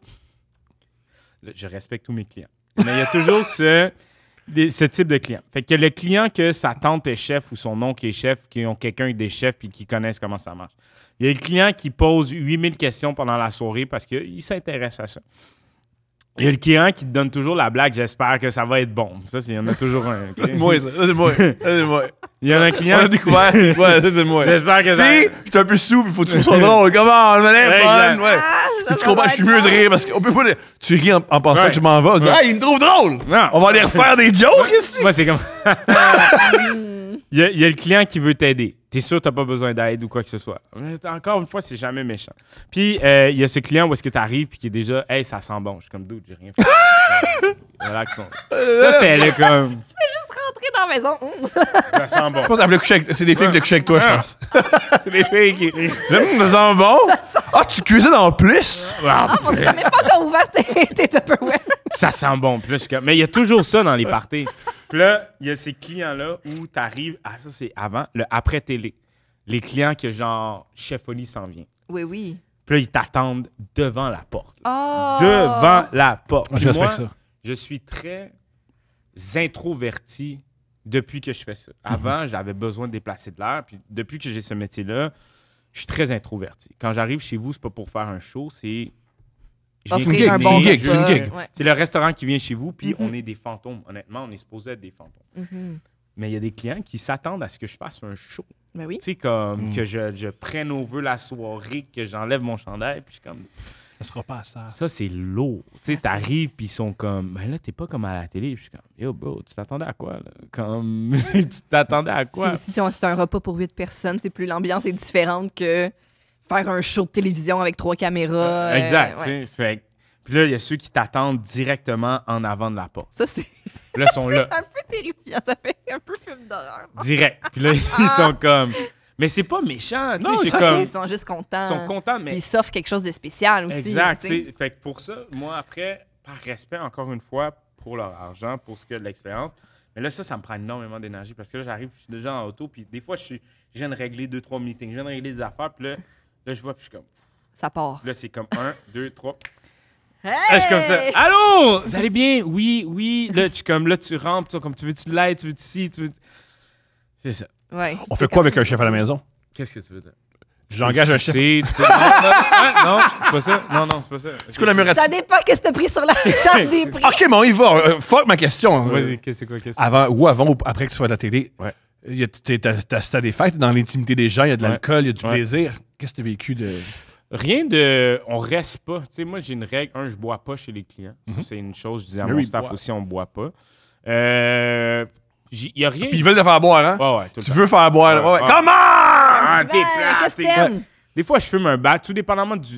S3: Je respecte tous mes clients. Mais il y a toujours ce type de client. Fait que le client que sa tante est chef ou son oncle est chef, qui ont quelqu'un des chefs et qui connaissent comment ça marche. Il y a le client qui pose 8000 questions pendant la soirée parce qu'il s'intéresse à ça. Il y a le client qui te donne toujours la blague, j'espère que ça va être bon. Ça, il y en a toujours un. Okay?
S4: C'est moi, ça. Ça, c'est moi. Ça, c'est moi.
S3: Il y en a un client.
S4: On a découvert. Ouais, ça, c'est moi.
S3: J'espère que ça.
S4: Puis, je suis un peu sous, il faut que tu sois drôle. Comment? Le malin,
S3: Exact.
S4: fun. Ouais.
S1: Ah,
S4: Tu comprends? Je suis mieux de rire parce que on peut pas. Tu ris en pensant
S3: Ouais.
S4: que je m'en vais. On dit,
S3: Ouais.
S4: hey, il me trouve drôle.
S3: Non.
S4: On va aller refaire des jokes ici.
S3: Moi, c'est comme. il y a le client qui veut t'aider. T'es sûr que t'as pas besoin d'aide ou quoi que ce soit. Mais encore une fois, c'est jamais méchant. Puis, il y a ce client où est-ce que t'arrives puis qui est déjà, hey, ça sent bon. Je suis comme, dude, j'ai rien fait. Relaxons. Ça, c'était là comme,
S1: Juste rentrer dans la maison.
S3: ça sent bon.
S4: Je pense qu'elle voulait coucher avec. C'est des filles qui voulaient coucher avec toi, je pense. C'est des filles qui. Ça sent bon. Ah, tu cuisines en plus?
S1: Ah, mon Dieu, t'as même pas encore ouvert tes Tupperware.
S3: Ça sent bon. Puis là, je suis comme, mais il y a toujours ça dans les parties. Puis là, il y a ces clients-là où t'arrives, ah, ça c'est avant, le après-télé. Les clients que genre, Chef Oli s'en vient.
S1: Oui, oui.
S3: Puis là, ils t'attendent devant la porte.
S1: Oh!
S3: Devant la porte.
S4: Je
S3: Puis
S4: respecte
S3: moi,
S4: ça.
S3: je suis très introverti depuis que je fais ça. Avant, j'avais besoin de déplacer de l'air. Puis depuis que j'ai ce métier-là, je suis très introverti. Quand j'arrive chez vous, c'est pas pour faire un show, c'est... je viens
S1: Offrir un
S3: cuisiner,
S1: bon
S4: gig,
S3: je-
S4: c'est une
S1: repas.
S4: gig.
S1: Ouais.
S3: C'est le restaurant qui vient chez vous, puis
S1: Mhm.
S3: on est des fantômes. Honnêtement, on est supposé être des fantômes.
S1: Mhm.
S3: Mais il y a des clients qui s'attendent à ce que je fasse un show.
S1: Ben oui.
S3: Tu sais, comme que je prenne over la soirée, que j'enlève mon chandail, puis je suis comme...
S4: Ça sera pas ça.
S3: Ça, c'est lourd. Tu sais, t'arrives, puis ils sont comme... Ben là, t'es pas comme à la télé. Puis je suis comme... Yo, bro, tu t'attendais à quoi, là? Comme... tu t'attendais à quoi?
S1: Si c'est un repas pour 8 personnes, c'est plus l'ambiance est différente que faire un show de télévision avec 3 caméras.
S3: Exact.
S1: Ouais.
S3: tu sais. Fait que- puis là, il y a ceux qui t'attendent directement en avant de la porte.
S1: Ça, c'est
S3: Puis là, ils sont là,
S1: un peu terrifiant. Ça fait un peu film d'horreur.
S3: direct. Puis là, ils sont comme... Mais c'est pas méchant, tu
S4: Non,
S3: sais. J'ai
S4: ça-
S3: comme...
S1: Ils sont juste contents.
S3: Ils sont contents,
S1: Puis
S3: mais...
S1: ils s'offrent quelque chose de spécial aussi.
S3: Exact.
S1: tu sais.
S3: tu sais. Fait que pour ça, moi, après, par respect, encore une fois, pour leur argent, pour ce que l'expérience, mais là, ça me prend énormément d'énergie parce que là, j'arrive, je suis déjà en auto, puis des fois, je viens de régler 2-3 meetings, je viens de régler des affaires, puis là, je vois, puis je suis comme...
S1: Ça part.
S3: Là, c'est comme 1, 2, 3.
S1: Hey!
S3: Là, je suis comme ça. Allô? Vous allez bien? Oui, oui. Là, tu rentres, tu sais, comme tu veux-tu de l'aide, tu veux-tu ci, tu veux. C'est ça.
S1: Ouais,
S4: On
S1: c'est
S4: fait quoi
S1: comme-
S4: avec un chef à la maison?
S3: Qu'est-ce que tu veux dire?
S4: J'engage un chef.
S3: Tu peux... non, c'est pas ça. Non, c'est pas ça.
S4: C'est quoi la murette?
S1: Ça dépend qu'est-ce que t'as pris sur la charte des prix.
S4: Ok, bon, il va. Fuck ma question.
S3: Vas-y, c'est quoi?
S4: Avant ou après que tu sois à la télé,
S3: Ouais.
S4: t'as des fêtes, dans l'intimité des gens, il y a de
S3: Ouais.
S4: l'alcool, il y a du
S3: Ouais.
S4: plaisir. Qu'est-ce que tu as vécu de.
S3: Rien de. On reste pas. Tu sais, moi, j'ai une règle. Je bois pas chez les clients. Ça, c'est une chose. Je dis à
S4: Mais
S3: mon
S4: oui,
S3: staff
S4: bois.
S3: aussi, on boit pas. Il y a rien.
S4: Puis ils veulent te faire boire, hein?
S3: Ouais, tout le
S4: Tu
S3: temps.
S4: veux faire boire, là. Ouais.
S3: Ouais.
S4: Comment?
S3: Ah, t'es
S1: Ouais,
S3: plate,
S1: qu'est-ce que
S3: t'es-
S1: t'aimes?
S3: Des fois, je fume un bat, tout dépendamment du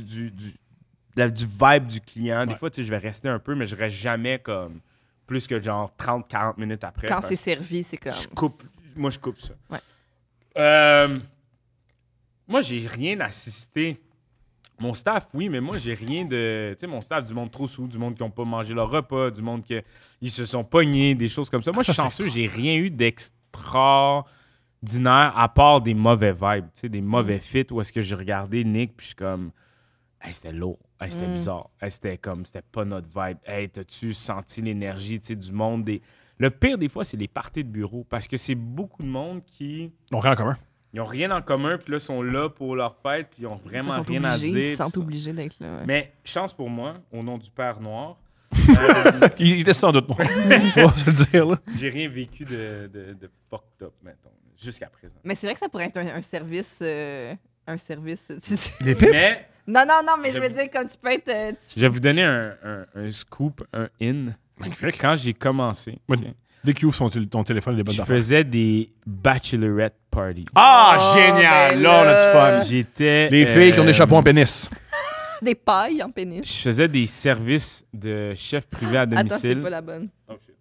S3: vibe du client. Des fois, tu sais, je vais rester un peu, mais je reste jamais comme plus que genre 30-40 minutes après.
S1: Quand
S3: Parce
S1: c'est servi, c'est comme.
S3: que moi, je coupe ça.
S1: Ouais.
S3: Moi, j'ai rien assisté. Mon staff, oui, mais moi, j'ai rien de... Tu sais, mon staff, du monde trop sous, du monde qui n'ont pas mangé leur repas, du monde qui ils se sont pognés, des choses comme ça. Moi, je suis chanceux, j'ai rien eu d'extraordinaire à part des mauvais vibes, tu sais, des mauvais fits où est-ce que j'ai regardé Nick, puis je suis comme... Hey, c'était lourd. Hey, c'était bizarre. Hey, c'était pas notre vibe. Hey, t'as-tu senti l'énergie, tu sais, du monde des... Le pire, des fois, c'est les parties de bureau, parce que c'est beaucoup de monde qui...
S4: On rien en commun.
S3: Ils ont rien en commun, puis là, sont là pour leur fête, puis ils ont vraiment
S1: Ils sont
S3: rien à
S1: obligés,
S3: dire.
S1: Ils sont
S3: puis ça.
S1: obligés d'être là. ouais.
S3: Mais chance pour moi, au nom du Père Noir,
S4: Il était sans doute, moi. On va se le dire, là.
S3: j'ai rien vécu de fucked up, mettons, jusqu'à présent.
S1: Mais c'est vrai que ça pourrait être un service. Un service.
S4: Les pipes?
S3: Mais
S1: non, mais je veux dire, comme tu peux être.
S3: je vais vous donner un scoop, un in.
S4: Magnifique.
S3: Quand j'ai commencé,
S4: Ouais. Dès qu'il ouvre ton téléphone, il est bonnes
S3: je
S4: affaires.
S3: faisais des bachelorette parties.
S4: Ah,
S1: Oh,
S4: génial!
S1: ben
S4: Là, on a du
S1: là.
S4: fun.
S3: J'étais...
S4: Les filles qui ont des chapeaux en pénis.
S1: Des pailles en pénis.
S3: Je faisais des services de chef privé à
S1: Attends, c'est
S3: domicile.
S1: pas la bonne.
S3: Oh, shit.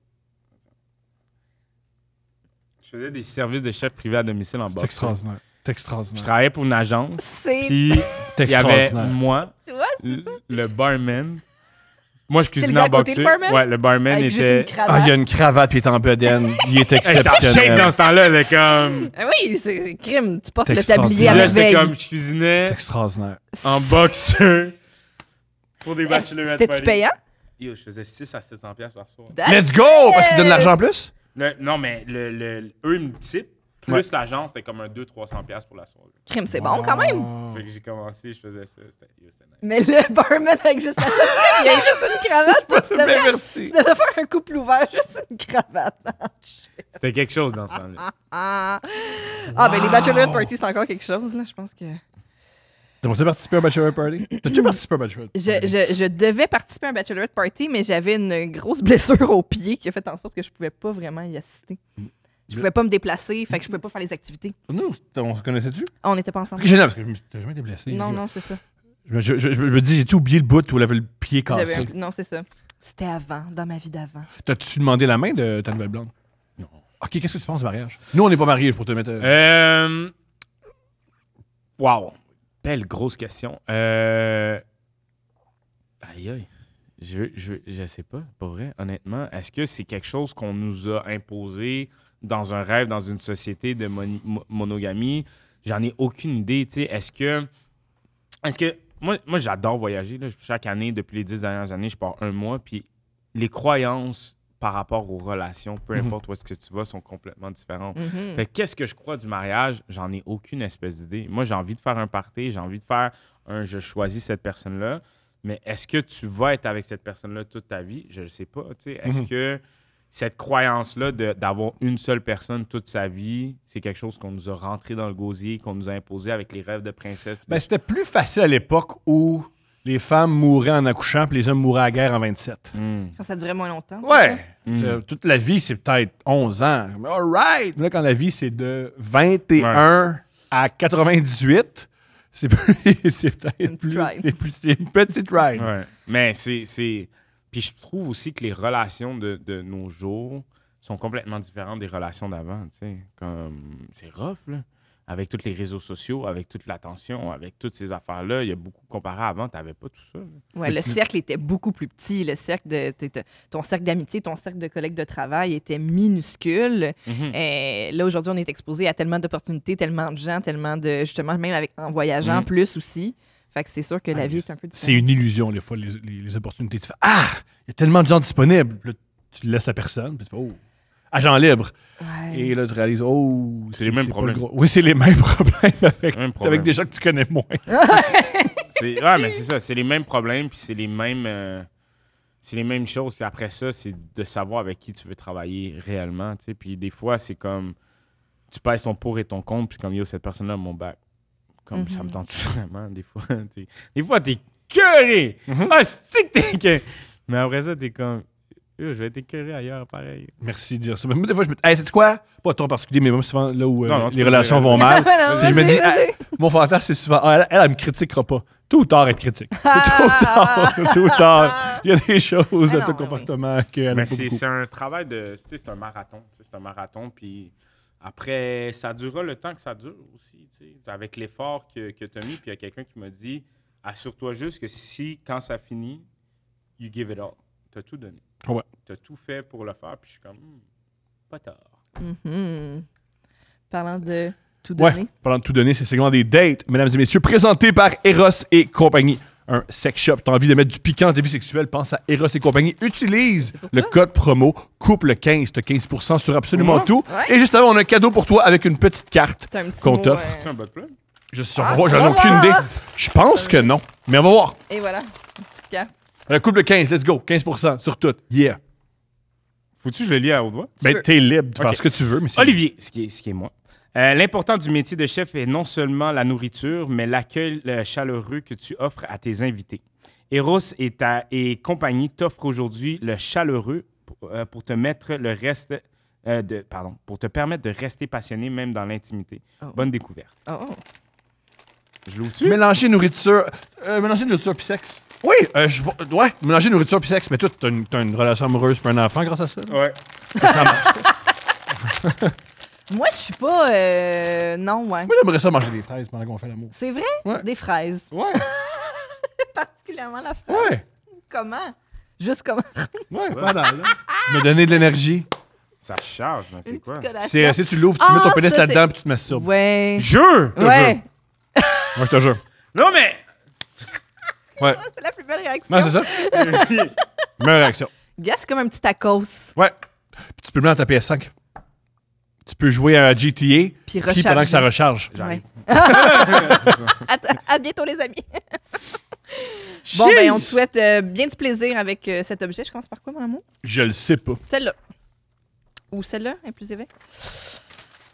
S3: Je faisais des services de chef privé à domicile en
S4: C'est
S3: boxe.
S4: extraordinaire. C'est
S3: Je
S4: extraordinaire.
S3: travaillais pour une agence.
S1: C'est.
S3: Puis
S4: C'est
S3: il y avait
S4: extraordinaire.
S3: moi,
S1: Tu vois?
S3: le barman. Moi, je
S1: le
S3: cuisinais
S1: gars
S3: en
S1: à côté, le
S3: boxeur.
S1: barman?
S3: Ouais, le barman
S1: Avec juste
S3: était.
S1: une cravate.
S4: Ah, il y a une cravate, puis il est en bedaine. Il est
S3: Hey, j'étais en shape
S4: exceptionnel.
S3: dans ce temps-là, là, comme.
S1: Ah oui, c'est crime. Tu portes
S4: C'est
S1: le tablier à
S3: Là, j'étais
S1: merveille.
S3: comme, je cuisinais
S4: C'est extraordinaire.
S3: en boxeur pour des bachelorette
S1: C'était-tu
S3: parties.
S1: payant?
S3: Yo, je faisais 6 à 700$ par soir.
S1: That's
S4: Let's go! Parce qu'il donne de l'argent en plus?
S3: Non, mais eux, ils me typent. Plus l'agence, c'était comme un 200-300$ pour la soirée.
S1: Crime, c'est bon quand même.
S3: Fait que j'ai commencé, je faisais ça. C'était nice.
S1: Mais le barman avec juste la il y a juste une cravate. Tu
S4: merci.
S1: devrais faire un couple ouvert, juste une cravate.
S3: C'était quelque chose dans ce temps-là.
S1: Ben les bachelorette parties, c'est encore quelque chose, là. Je pense que...
S4: T'as pensé participer à un bachelorette party? T'as-tu participé à un bachelorette party?
S1: Je devais participer à un bachelorette party, mais j'avais une grosse blessure au pied qui a fait en sorte que je pouvais pas vraiment y assister. Je pouvais pas me déplacer, fait que je pouvais pas faire les activités.
S4: Nous, on se connaissait-tu?
S1: On n'était pas ensemble.
S4: Génial, parce que t'as jamais été blessé.
S1: Non, c'est ça.
S4: Je me dis, j'ai-tu oublié le bout où elle avait le pied cassé?
S1: Non, c'est ça. C'était avant, dans ma vie d'avant.
S4: T'as-tu demandé la main de ta nouvelle blonde? Non. OK, qu'est-ce que tu penses du mariage? Nous, on n'est pas mariés pour te mettre...
S3: Wow. Belle grosse question. Aïe, aïe. Je sais pas, pour vrai, honnêtement. Est-ce que c'est quelque chose qu'on nous a imposé dans un rêve, dans une société de monogamie? J'en ai aucune idée, tu sais. Est-ce que moi j'adore voyager, là. Chaque année, depuis les 10 dernières années, je pars un mois, puis les croyances par rapport aux relations, peu importe où est-ce que tu vas, sont complètement différentes. Fait que qu'est-ce que je crois du mariage? J'en ai aucune espèce d'idée. Moi, j'ai envie de faire un party, j'ai envie de faire je choisis cette personne-là, mais est-ce que tu vas être avec cette personne-là toute ta vie? Je ne sais pas, tu sais. Est-ce que cette croyance-là d'avoir une seule personne toute sa vie, c'est quelque chose qu'on nous a rentré dans le gosier, qu'on nous a imposé avec les rêves de princesse?
S4: Ben, c'était plus facile à l'époque où les femmes mouraient en accouchant puis les hommes mouraient à la guerre en 27.
S1: Quand ça durait moins longtemps.
S4: Ouais. Toute la vie, c'est peut-être 11 ans. All right! Mais là, quand la vie, c'est de 21 à 98, c'est peut-être plus... C'est une petite ride.
S3: Ouais. Mais c'est... Puis je trouve aussi que les relations de nos jours sont complètement différentes des relations d'avant, tu sais. Comme... C'est rough, là. Avec tous les réseaux sociaux, avec toute l'attention, avec toutes ces affaires-là, il y a beaucoup comparé à avant, tu n'avais pas tout ça.
S1: Ouais, le cercle était beaucoup plus petit. Le cercle ton cercle d'amitié, ton cercle de collègues de travail était minuscule. Là, aujourd'hui, on est exposé à tellement d'opportunités, tellement de gens, tellement de... Justement, même en voyageant plus aussi. Fait que c'est sûr que la vie est un peu différente.
S4: C'est une illusion, des fois, les opportunités. Tu fais « Ah! Il y a tellement de gens disponibles! » Là, tu laisses la personne, puis tu fais « Oh! » Agent libre. Ouais. Et là, tu réalises,
S3: c'est les mêmes problèmes.
S4: Oui, c'est les mêmes problèmes avec des gens que tu connais moins.
S3: Mais c'est ça, c'est les mêmes problèmes, puis c'est les mêmes choses. Puis après ça, c'est de savoir avec qui tu veux travailler réellement. T'sais. Puis des fois, c'est comme, tu pèses ton pour et ton contre, puis comme, yo, cette personne-là a mon bac. Comme, ça me tente vraiment, des fois. Des fois, t'es cœuré. C'est que t'es cœuré. Mais après ça, t'es comme... Je vais être écœuré ailleurs, pareil.
S4: Merci de dire ça. Mais moi, des fois, je me dis, c'est quoi? Pas toi en particulier, mais moi, souvent, là où les relations vont mal, je me dis, mon fantasme, c'est souvent, elle me critiquera pas. Tôt ou tard, elle te critique. Tôt ou tard, il y a des choses de ton comportement qu'elle
S3: mais c'est un travail c'est un marathon. C'est un marathon, puis après, ça durera le temps que ça dure aussi. Avec l'effort que tu as mis, puis il y a quelqu'un qui m'a dit, assure-toi juste que quand ça finit, you give it all. Tu as tout donné.
S4: Ouais.
S3: Tu as tout fait pour le faire, puis je suis comme, pas tard.
S1: Parlant de tout donner.
S4: Ouais, parlant de tout donner, c'est le segment des dates, mesdames et messieurs, présenté par Eros et compagnie. Un sex shop, t'as envie de mettre du piquant dans ta vie sexuelle, pense à Eros et compagnie. Utilise le code promo couple15, t'as 15% sur absolument tout. Ouais. Et juste avant, on a un cadeau pour toi avec une petite carte qu'on t'offre.
S3: C'est un bot plug?
S4: J'en ai aucune idée. Je pense que non, mais on va voir.
S1: Et voilà, une petite carte.
S4: Le couple 15, let's go. 15% sur tout. Yeah.
S3: Faut-tu que je le lis à haute voix?
S4: Ben, t'es libre de faire ce que tu veux. Mais
S3: Olivier, ce qui est moi. L'important du métier de chef est non seulement la nourriture, mais l'accueil chaleureux que tu offres à tes invités. Eros et compagnie t'offrent aujourd'hui le chaleureux pour te mettre le reste pour te permettre de rester passionné même dans l'intimité. Bonne découverte. Je l'ouvre-tu?
S4: Mélanger nourriture puis sexe. Oui, mélanger nourriture puis sexe. Mais toi, t'as une relation amoureuse pour un enfant grâce à ça?
S3: Ouais.
S1: Moi, je suis pas... non, ouais.
S4: Moi, j'aimerais ça manger des fraises pendant qu'on fait l'amour.
S1: C'est vrai?
S4: Ouais.
S1: Des fraises.
S4: Ouais.
S1: Particulièrement la fraise.
S4: Ouais.
S1: Comment? Juste comment?
S4: Ouais, voilà. Me donner de l'énergie.
S3: Ça charge, mais c'est quoi?
S4: Si tu l'ouvres, tu mets ton pénis là-dedans puis tu te masturbes.
S1: Ouais.
S3: Jure!
S1: Ouais.
S4: Moi, je te jure.
S3: Non, mais...
S1: Ouais. C'est la plus belle réaction.
S4: Non, c'est ça. Meilleure réaction.
S1: Gars, c'est comme un petit tacos.
S4: Ouais. Puis tu peux le mettre dans ta PS5. Tu peux jouer à GTA
S1: Puis
S4: puis pendant que ça recharge.
S3: J'arrive.
S1: Ouais. À bientôt, les amis. Bon, ben, on te souhaite bien du plaisir avec cet objet. Je commence par quoi, mon amour?
S4: Je le sais pas.
S1: Celle-là. Ou celle-là, inclusive.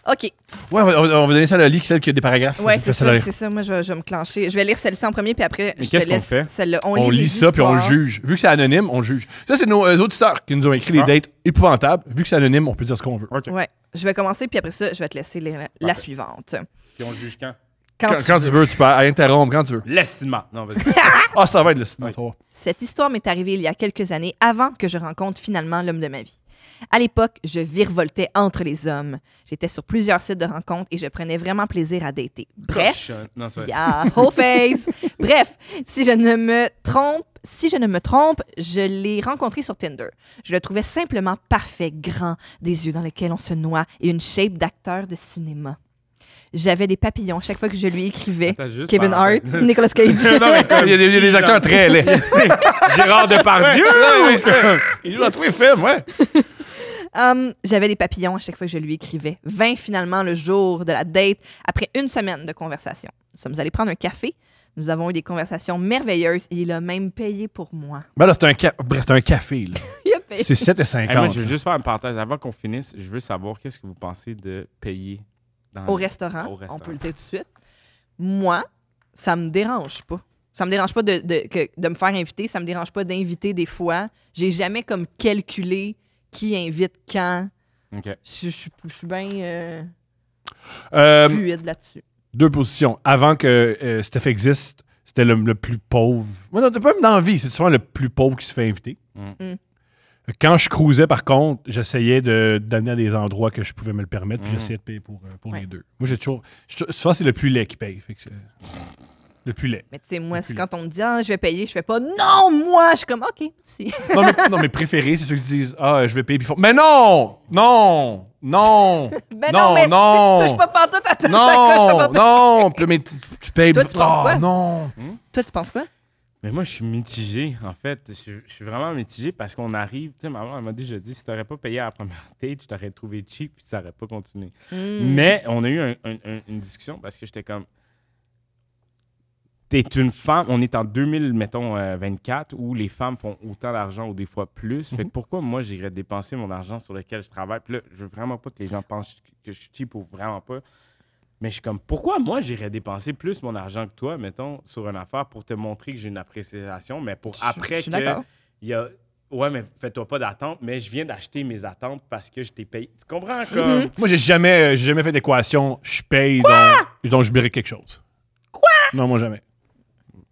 S1: OK.
S4: Ouais, on va donner ça à Loli, celle qui a des paragraphes.
S1: Ouais, c'est ça,
S4: lire.
S1: c'est ça. Moi, je vais me clencher. Je vais lire celle-ci en premier, puis après,
S3: Mais
S1: je te
S3: qu'est-ce qu'on
S1: laisse
S3: fait?
S1: celle-là.
S4: On
S1: lit
S4: lit
S1: des
S4: ça, puis on le
S1: histoires.
S4: juge. Vu que c'est anonyme, on juge. Ça, c'est nos auditeurs qui nous ont écrit les dates épouvantables. Vu que c'est anonyme, on peut dire ce qu'on veut.
S3: OK.
S1: Ouais. Je vais commencer, puis après ça, je vais te laisser lire la
S3: Parfait.
S1: suivante.
S3: Puis on juge quand?
S4: Quand tu veux, tu peux interrompre quand tu veux.
S3: L'estimement. Non, vas-y.
S4: Ah, ça va être le cinéma.
S3: Oui.
S1: Cette histoire m'est arrivée il y a quelques années, avant que je rencontre finalement l'homme de ma vie. À l'époque, je virevoltais entre les hommes. J'étais sur plusieurs sites de rencontres et je prenais vraiment plaisir à dater. Bref,
S3: Cochonne. Non, c'est vrai.
S1: yeah, whole face. Bref, si je ne me trompe, je l'ai rencontré sur Tinder. Je le trouvais simplement parfait, grand, des yeux dans lesquels on se noie et une shape d'acteur de cinéma. J'avais des papillons chaque fois que je lui écrivais.
S3: Attends, juste
S1: Kevin
S3: par-
S1: Hart, Nicolas Cage.
S3: Non, mais comme-
S4: Il y a des acteurs très laids.
S3: Gérard Depardieu!
S4: Il joue dans tous les films, ouais.
S1: J'avais des papillons à chaque fois que je lui écrivais. 20 finalement le jour de la date, après une semaine de conversation. Nous sommes allés prendre un café. Nous avons eu des conversations merveilleuses et il a même payé pour moi.
S4: Ben là, c'est un café, là.
S1: Il a payé.
S4: C'est 7,50.
S3: Hey, moi, je veux juste faire une parenthèse. Avant qu'on finisse, je veux savoir qu'est-ce que vous pensez de payer
S1: Au restaurant,
S3: Au restaurant.
S1: on peut le dire tout de suite. Moi, ça me dérange pas. Ça me dérange pas de me faire inviter. Ça me dérange pas d'inviter des fois. J'ai jamais comme calculé qui invite quand.
S3: OK.
S1: Je suis bien
S4: Euh,
S1: fluide là-dessus.
S4: Deux positions. Avant que Steph existe, c'était le plus pauvre. Moi, non, t'es pas même dans la vie. C'est souvent le plus pauvre qui se fait inviter.
S1: Mm.
S4: Quand je cruisais, par contre, j'essayais d'amener à des endroits que je pouvais me le permettre, puis j'essayais de payer pour
S1: Ouais.
S4: les deux. Moi, j'ai toujours. Souvent, c'est le plus laid qui paye. Fait que c'est le plus laid.
S1: Mais tu sais, moi,
S4: Plus
S1: quand on me dit je vais payer, je fais pas non, moi. Je suis comme OK, si.
S4: Non, mes préférés, c'est ceux qui disent je vais payer. Puis ils font mais non! Non! Non!
S1: Ben
S4: Non,
S1: mais
S4: non.
S1: tu touches pas pantoute à ta sacoche,
S4: Non!
S1: t'as pas-
S4: Non! Puis là, mais tu payes.
S1: Toi, tu penses quoi?
S4: Non!
S1: Toi, tu penses quoi?
S3: Mais moi, je suis mitigé, en fait. Je suis vraiment mitigé parce qu'on arrive. Tu sais, maman, elle m'a déjà dit si t'aurais pas payé à la première date, je t'aurais trouvé cheap puis ça aurait pas continué. Mais on a eu une discussion parce que j'étais comme. T'es une femme, on est en 2024 où les femmes font autant d'argent ou des fois plus. Fait que pourquoi moi j'irais dépenser mon argent sur lequel je travaille? Puis là, je veux vraiment pas que les gens pensent que je suis cheap ou vraiment pas. Mais je suis comme, pourquoi moi j'irais dépenser plus mon argent que toi, mettons, sur une affaire pour te montrer que j'ai une appréciation, mais pour après
S1: je suis
S3: que
S1: d'accord.
S3: il y a. Ouais, mais fais-toi pas d'attente, mais je viens d'acheter mes attentes parce que je t'ai payé. Tu comprends? Comme.
S4: Moi, j'ai jamais fait d'équation. Je paye, donc je mérite quelque chose. Quoi? Non, moi, jamais.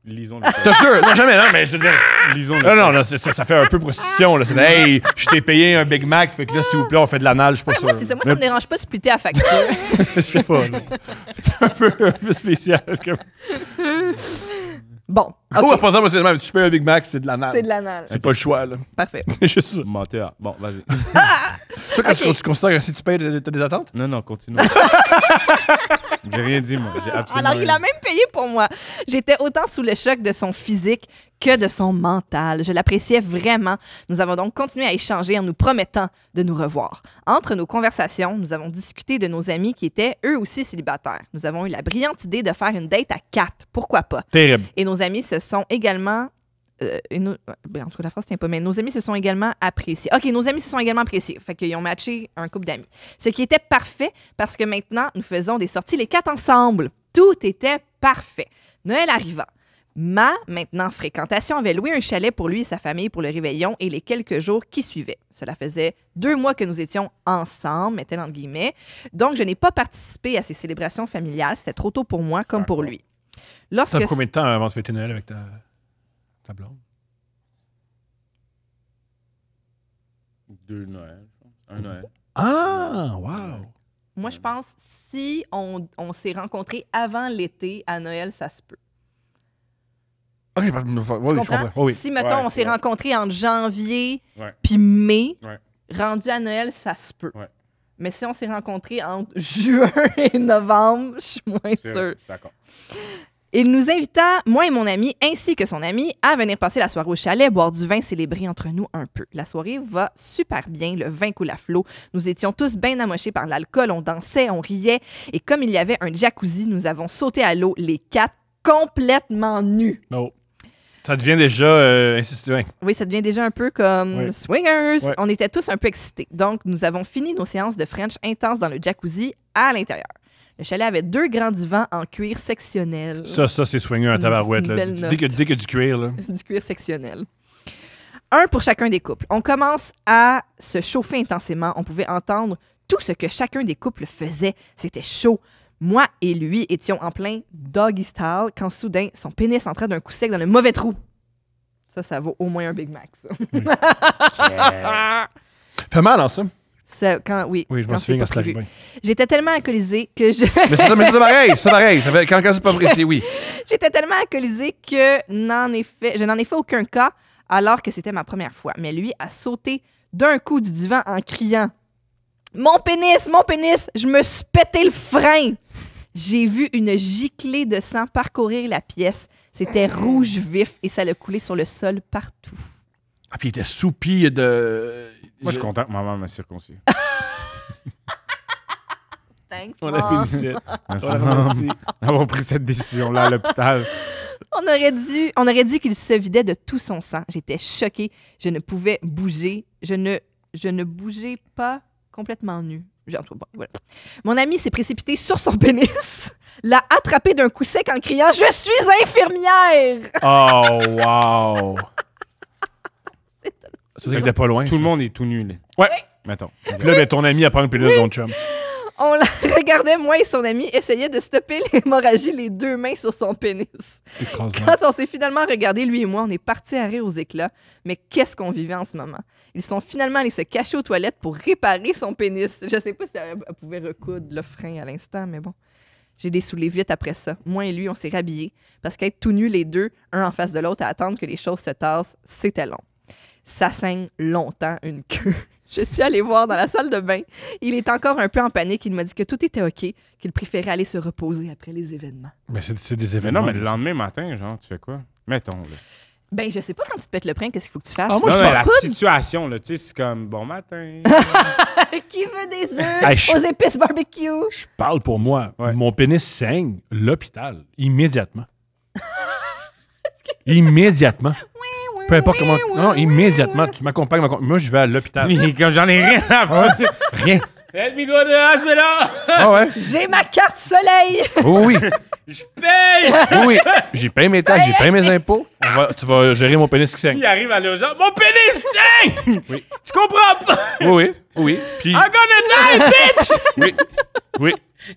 S3: Lisons le
S4: T'as sûr? Non, jamais, non, mais je veux dire.
S3: Lisons le
S4: Non, là, ça fait un peu prostitution. Là. C'est hey, je t'ai payé un Big Mac, fait que là, s'il vous plaît, on fait de l'anal, je suis pas
S1: Ouais,
S4: sûr.
S1: moi, c'est ça. Moi, ça me dérange pas de splitter à facture.
S4: Je sais pas. là. C'est un peu spécial. Comme...
S1: Bon,
S4: Oh,
S1: OK.
S4: pas ça, moi, c'est le même. Si je paye un Big Mac, c'est de l'anal.
S1: C'est de l'anal.
S4: C'est pas le choix, là.
S1: Parfait.
S4: C'est juste ça.
S3: menteur. Bon, vas-y.
S4: Toi, quand
S1: Ok.
S4: tu considères que si tu payes, t'as des attentes?
S3: Non, continue. J'ai rien dit, moi. J'ai absolument
S1: Alors, il a même payé pour moi. J'étais autant sous le choc de son physique que de son mental. Je l'appréciais vraiment. Nous avons donc continué à échanger en nous promettant de nous revoir. Entre nos conversations, nous avons discuté de nos amis qui étaient eux aussi célibataires. Nous avons eu la brillante idée de faire une date à 4. Pourquoi pas?
S4: Terrible.
S1: Et nos amis se sont également... en tout cas, la phrase tient pas, mais nos amis se sont également appréciés. OK, nos amis se sont également appréciés. Fait qu'ils ont matché un couple d'amis. Ce qui était parfait parce que maintenant, nous faisons des sorties les 4 ensemble. Tout était parfait. Noël arriva. Ma, maintenant, fréquentation avait loué un chalet pour lui et sa famille pour le réveillon et les quelques jours qui suivaient. Cela faisait 2 mois que nous étions ensemble, mettez entre guillemets. Donc, je n'ai pas participé à ces célébrations familiales. C'était trop tôt pour moi comme pour lui.
S4: Ça fait combien de temps avant de fêter Noël avec ta blonde?
S3: 2 Noël. Un Noël.
S4: Ah, wow!
S1: Moi, je pense si on s'est rencontrés avant l'été, à Noël, ça se peut.
S4: Ok, oui,
S1: Tu
S4: je
S1: comprends?
S4: comprends. Oui.
S1: Si, mettons,
S3: Ouais,
S1: on s'est
S3: ouais.
S1: rencontrés entre janvier
S3: Ouais.
S1: puis mai,
S3: Ouais.
S1: rendu à Noël, ça se peut.
S3: Ouais.
S1: Mais si on s'est rencontrés entre juin et novembre, je suis moins
S3: C'est
S1: sûre.
S3: vrai, je suis d'accord.
S1: Il nous invita, moi et mon ami, ainsi que son ami, à venir passer la soirée au chalet, boire du vin, célébrer entre nous un peu. La soirée va super bien, le vin coule à flot. Nous étions tous bien amochés par l'alcool, on dansait, on riait. Et comme il y avait un jacuzzi, nous avons sauté à l'eau, les 4, complètement nus.
S4: Oh. Ça devient déjà insistant.
S1: Oui, ça devient déjà un peu comme
S4: Ouais.
S1: swingers.
S4: Ouais.
S1: On était tous un peu excités. Donc, nous avons fini nos séances de French intenses dans le jacuzzi à l'intérieur. Le chalet avait 2 grands divans en cuir sectionnel.
S4: Ça, c'est swinger en tabarouette.
S1: C'est une
S4: Là.
S1: belle
S4: Dès qu'il y a du cuir, là.
S1: Du cuir sectionnel. Un pour chacun des couples. On commence à se chauffer intensément. On pouvait entendre tout ce que chacun des couples faisait. C'était chaud. Moi et lui étions en plein doggy style quand soudain, son pénis entrait d'un coup sec dans le mauvais trou. Ça vaut au moins un Big Mac, ça.
S3: Yeah.
S4: Fait mal, hein, ça?
S1: Oui,
S4: Oui, je
S1: quand
S4: m'en
S1: c'est
S4: souviens
S1: pas
S4: quand c'est
S1: prévu.
S4: arrivé.
S1: J'étais tellement alcoolisée que je...
S4: Mais c'est pareil, c'est pareil. Ça fait, quand c'est pas précis, oui.
S1: J'étais tellement alcoolisée que je n'en ai fait aucun cas alors que c'était ma première fois. Mais lui a sauté d'un coup du divan en criant « Mon pénis! Mon pénis! » Je me suis pété le frein! J'ai vu une giclée de sang parcourir la pièce. C'était rouge vif et ça l'a coulé sur le sol partout.
S4: Ah, puis il était soupi de...
S3: Moi, je suis content que maman m'a circoncis.
S1: Thanks,
S4: On la
S1: Mom.
S4: félicite.
S3: Merci
S4: On la remercie.
S3: d'avoir pris cette décision-là à l'hôpital.
S1: On aurait dit qu'il se vidait de tout son sang. J'étais choquée. Je ne pouvais bouger. Je ne bougeais pas complètement nue. Voilà. Mon ami s'est précipité sur son pénis, l'a attrapé d'un coup sec en criant « Je suis infirmière!
S4: Oh, wow. Ça, c'est que t'es pas loin.
S3: Tout
S4: ça.
S3: le monde est tout nu, là.
S4: Ouais.
S3: Mettons.
S4: Puis là, ben, ton ami apprend le pénis de ton chum. »
S1: On la regardait, moi et son ami, essayer de stopper l'hémorragie, les 2 mains sur son pénis.
S4: Extraordinaire.
S1: Quand on s'est finalement regardé, lui et moi, on est partis à rire aux éclats. Mais qu'est-ce qu'on vivait en ce moment? Ils sont finalement allés se cacher aux toilettes pour réparer son pénis. Je sais pas si elle pouvait recoudre le frein à l'instant, mais bon. J'ai dessoulé vite après ça. Moi et lui, on s'est rhabillés. Parce qu'être tout nus les deux, un en face de l'autre, à attendre que les choses se tassent, c'était long. Ça saigne longtemps une queue. Je suis allée voir dans la salle de bain. Il est encore un peu en panique. Il m'a dit que tout était OK, qu'il préférait aller se reposer après les événements.
S4: Mais c'est des
S3: Mais
S4: événements.
S3: non, mais le lendemain matin, genre, tu fais quoi? Mettons, là.
S1: Ben, je sais pas quand tu te pètes le frein, qu'est-ce qu'il faut que tu fasses?
S4: Ah, moi,
S3: Non,
S4: je
S3: mais
S4: t'en
S3: la
S1: coude?
S3: situation, là, tu sais, c'est comme bon matin.
S1: Qui veut des œufs
S4: Hey, je-
S1: aux épices barbecue?
S4: Je parle pour moi.
S3: Ouais.
S4: Mon pénis saigne, l'hôpital, immédiatement. Immédiatement. Peu importe comment. Non, immédiatement. Tu m'accompagnes. Moi, je vais à l'hôpital.
S3: Mais comme j'en ai rien à foutre.
S4: Rien.
S3: Let me go to the hospital!
S4: Ah ouais.
S1: J'ai ma carte soleil!
S4: Oui, oui.
S3: Je paye!
S4: Oui, oui. J'ai payé mes taxes, j'ai payé mes impôts. Tu vas gérer mon pénis qui saigne.
S3: Il arrive à l'urgence. Mon pénis saigne!
S4: Oui.
S3: Tu comprends pas?
S4: Oui, oui. Oui. Puis.
S3: I'm gonna die, bitch!
S4: Oui. Oui.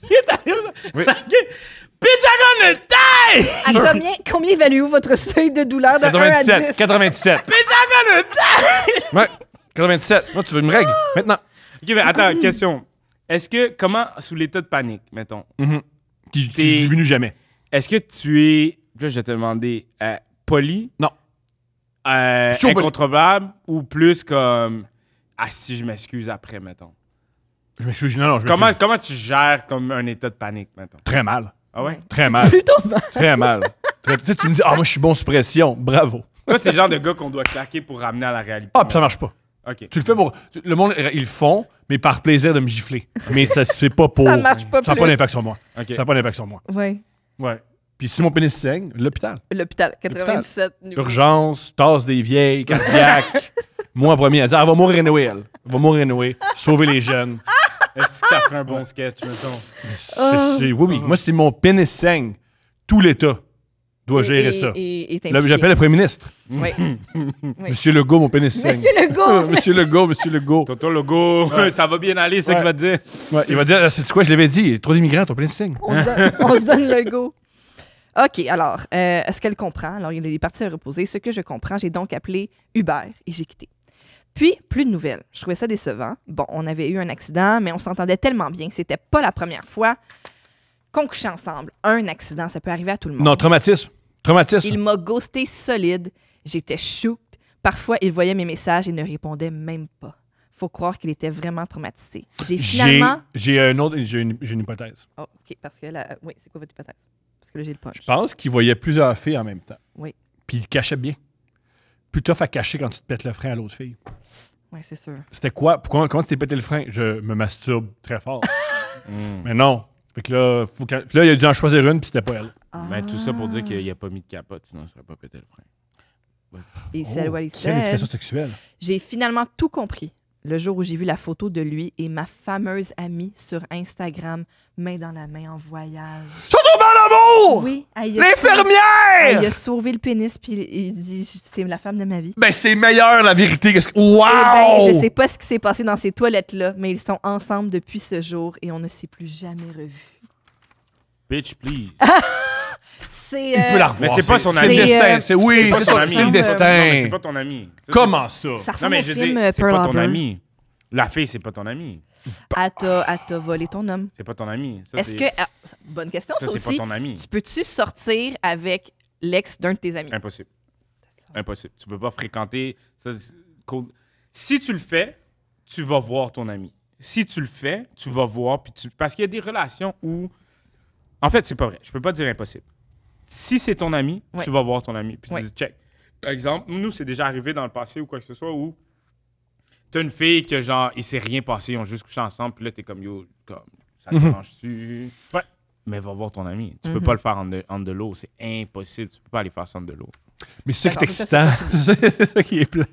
S3: Il est à l'urgence.
S4: Oui.
S3: OK. Bitch, I'm gonna die!
S1: À combien évaluez-vous votre seuil de douleur de 1 à 10?
S4: 97. 97.
S3: Bitch, I'm gonna die!
S4: Ouais. 97. Moi, tu veux une règle? Maintenant.
S3: OK, mais attends, question. Est-ce que, comment, sous l'état de panique, mettons,
S4: Qui
S3: T'es-
S4: diminue jamais.
S3: est-ce que tu es, là, je vais te demander, poli?
S4: Non. Je suis au poli.
S3: Incontrôlable ou plus comme, si je m'excuse après, mettons?
S4: Je m'excuse. Non, je
S3: Comment,
S4: m'excuse.
S3: comment tu gères comme un état de panique, mettons?
S4: Très mal.
S3: Ah ouais?
S4: Très mal.
S1: Plutôt mal.
S4: Très mal. Tu sais, tu me dis, moi, je suis bon sous pression. Bravo.
S3: Toi, t'es le genre de gars qu'on doit claquer pour ramener à la réalité.
S4: Ah, puis ça marche pas.
S3: OK.
S4: Tu le fais pour. Le monde, ils le font, mais par plaisir de me gifler. Mais ça se fait pas pour.
S1: Ça marche pas
S4: Ça n'a
S1: plus.
S4: pas d'impact sur moi.
S3: OK.
S4: Ça n'a pas d'impact sur moi.
S1: Oui.
S4: Ouais. Puis si mon pénis saigne, l'hôpital.
S1: L'hôpital, 97 numéro.
S4: Urgence, tasse des vieilles, cardiaque. Moi, premier, elle dit, elle va mourir anyway, elle. Elle va mourir anyway. Sauver les jeunes.
S3: Est-ce que ça ferait un bon sketch, mettons?
S4: Oui, oui. Moi, si mon pénis saigne, tout l'État doit gérer ça.
S1: Et
S4: Là, j'appelle le premier ministre.
S1: Oui.
S4: Monsieur Legault, mon pénis saigne.
S1: Monsieur Legault!
S4: Monsieur Legault, Monsieur Legault.
S3: Toto Logo, ça va bien aller, c'est ce qu'il va te dire.
S4: Ouais, il va dire, c'est quoi, je l'avais dit, il y a trop d'immigrants, ton pénis saigne.
S1: On se donne le go. OK, alors, est-ce qu'elle comprend? Alors, il est parti à reposer. Ce que je comprends, j'ai donc appelé Uber et j'ai quitté. Puis, plus de nouvelles. Je trouvais ça décevant. Bon, on avait eu un accident, mais on s'entendait tellement bien que c'était pas la première fois qu'on couchait ensemble. Un accident, ça peut arriver à tout le monde.
S4: Non, traumatisme. Traumatisme.
S1: Il m'a ghosté solide. J'étais choquée. Parfois, il voyait mes messages et ne répondait même pas. Faut croire qu'il était vraiment traumatisé. J'ai finalement...
S4: J'ai une hypothèse.
S1: Oh, OK, parce que là... Oui, c'est quoi votre hypothèse? Parce que là, j'ai le punch.
S4: Je pense qu'il voyait plusieurs filles en même temps.
S1: Oui.
S4: Puis il cachait bien. Plus tough à cacher quand tu te pètes le frein à l'autre fille.
S1: Oui, c'est sûr.
S4: C'était quoi? Comment tu t'es pété le frein? Je me masturbe très fort. Mais non. Fait que là, puis là, il a dû en choisir une, puis c'était pas elle.
S3: Mais tout ça pour dire qu'il a pas mis de capote, sinon il serait pas pété le frein.
S1: Et c'est what he
S4: Quelle
S1: said.
S4: éducation sexuelle.
S1: J'ai finalement tout compris le jour où j'ai vu la photo de lui et ma fameuse amie sur Instagram, main dans la main en voyage.
S4: Ils sont tombés en amour!
S1: Oui, elle a sauvé-
S4: L'infirmière!
S1: il a sauvé le pénis, puis il dit c'est la femme de ma vie.
S4: Ben, c'est meilleur, la vérité. Wow!
S1: Eh ben, je sais pas ce qui s'est passé dans ces toilettes-là, mais ils sont ensemble depuis ce jour et on ne s'est plus jamais revus.
S3: Bitch, please.
S1: C'est.
S4: Il peut la revoir.
S3: Mais c'est pas son
S4: C'est
S3: ami.
S4: le destin.
S1: C'est,
S4: C'est oui,
S3: C'est pas
S4: c'est
S3: son
S4: son
S3: ami.
S4: c'est le
S3: Non,
S4: destin.
S3: mais c'est pas ton ami. Ça,
S4: Comment ça?
S1: Ça
S3: Non,
S1: ressemble
S3: mais
S1: au
S3: je
S1: film
S3: dis, c'est
S1: Pearl
S3: pas ton
S1: Harbor.
S3: ami. La fille, c'est pas ton ami.
S1: Elle t'a volé ton homme.
S3: C'est pas ton ami. Ça,
S1: Est-ce
S3: c'est-
S1: que. Bonne question,
S3: Ça,
S1: ça
S3: c'est pas
S1: aussi.
S3: ton ami.
S1: Tu peux-tu sortir avec l'ex d'un de tes amis?
S3: Impossible. Impossible. Tu peux pas fréquenter. Ça, si tu le fais, tu vas voir ton ami. Si tu le fais, tu vas voir. Parce qu'il y a des relations où. En fait, c'est pas vrai. Je peux pas dire impossible. Si c'est ton ami,
S1: Ouais.
S3: tu vas voir ton ami. Puis
S1: Ouais.
S3: tu dis check. Par exemple, nous, c'est déjà arrivé dans le passé ou quoi que ce soit où t'as une fille que genre, il s'est rien passé, ils ont juste couché ensemble. Puis là, t'es comme yo, comme, ça te dérange-tu?
S4: Ouais.
S3: Mais va voir ton ami. Tu peux pas le faire en de l'eau. C'est impossible. Tu peux pas aller faire ça en de l'eau.
S4: Mais c'est ça qui est
S1: D'accord,
S4: excitant. C'est ça qui est plat.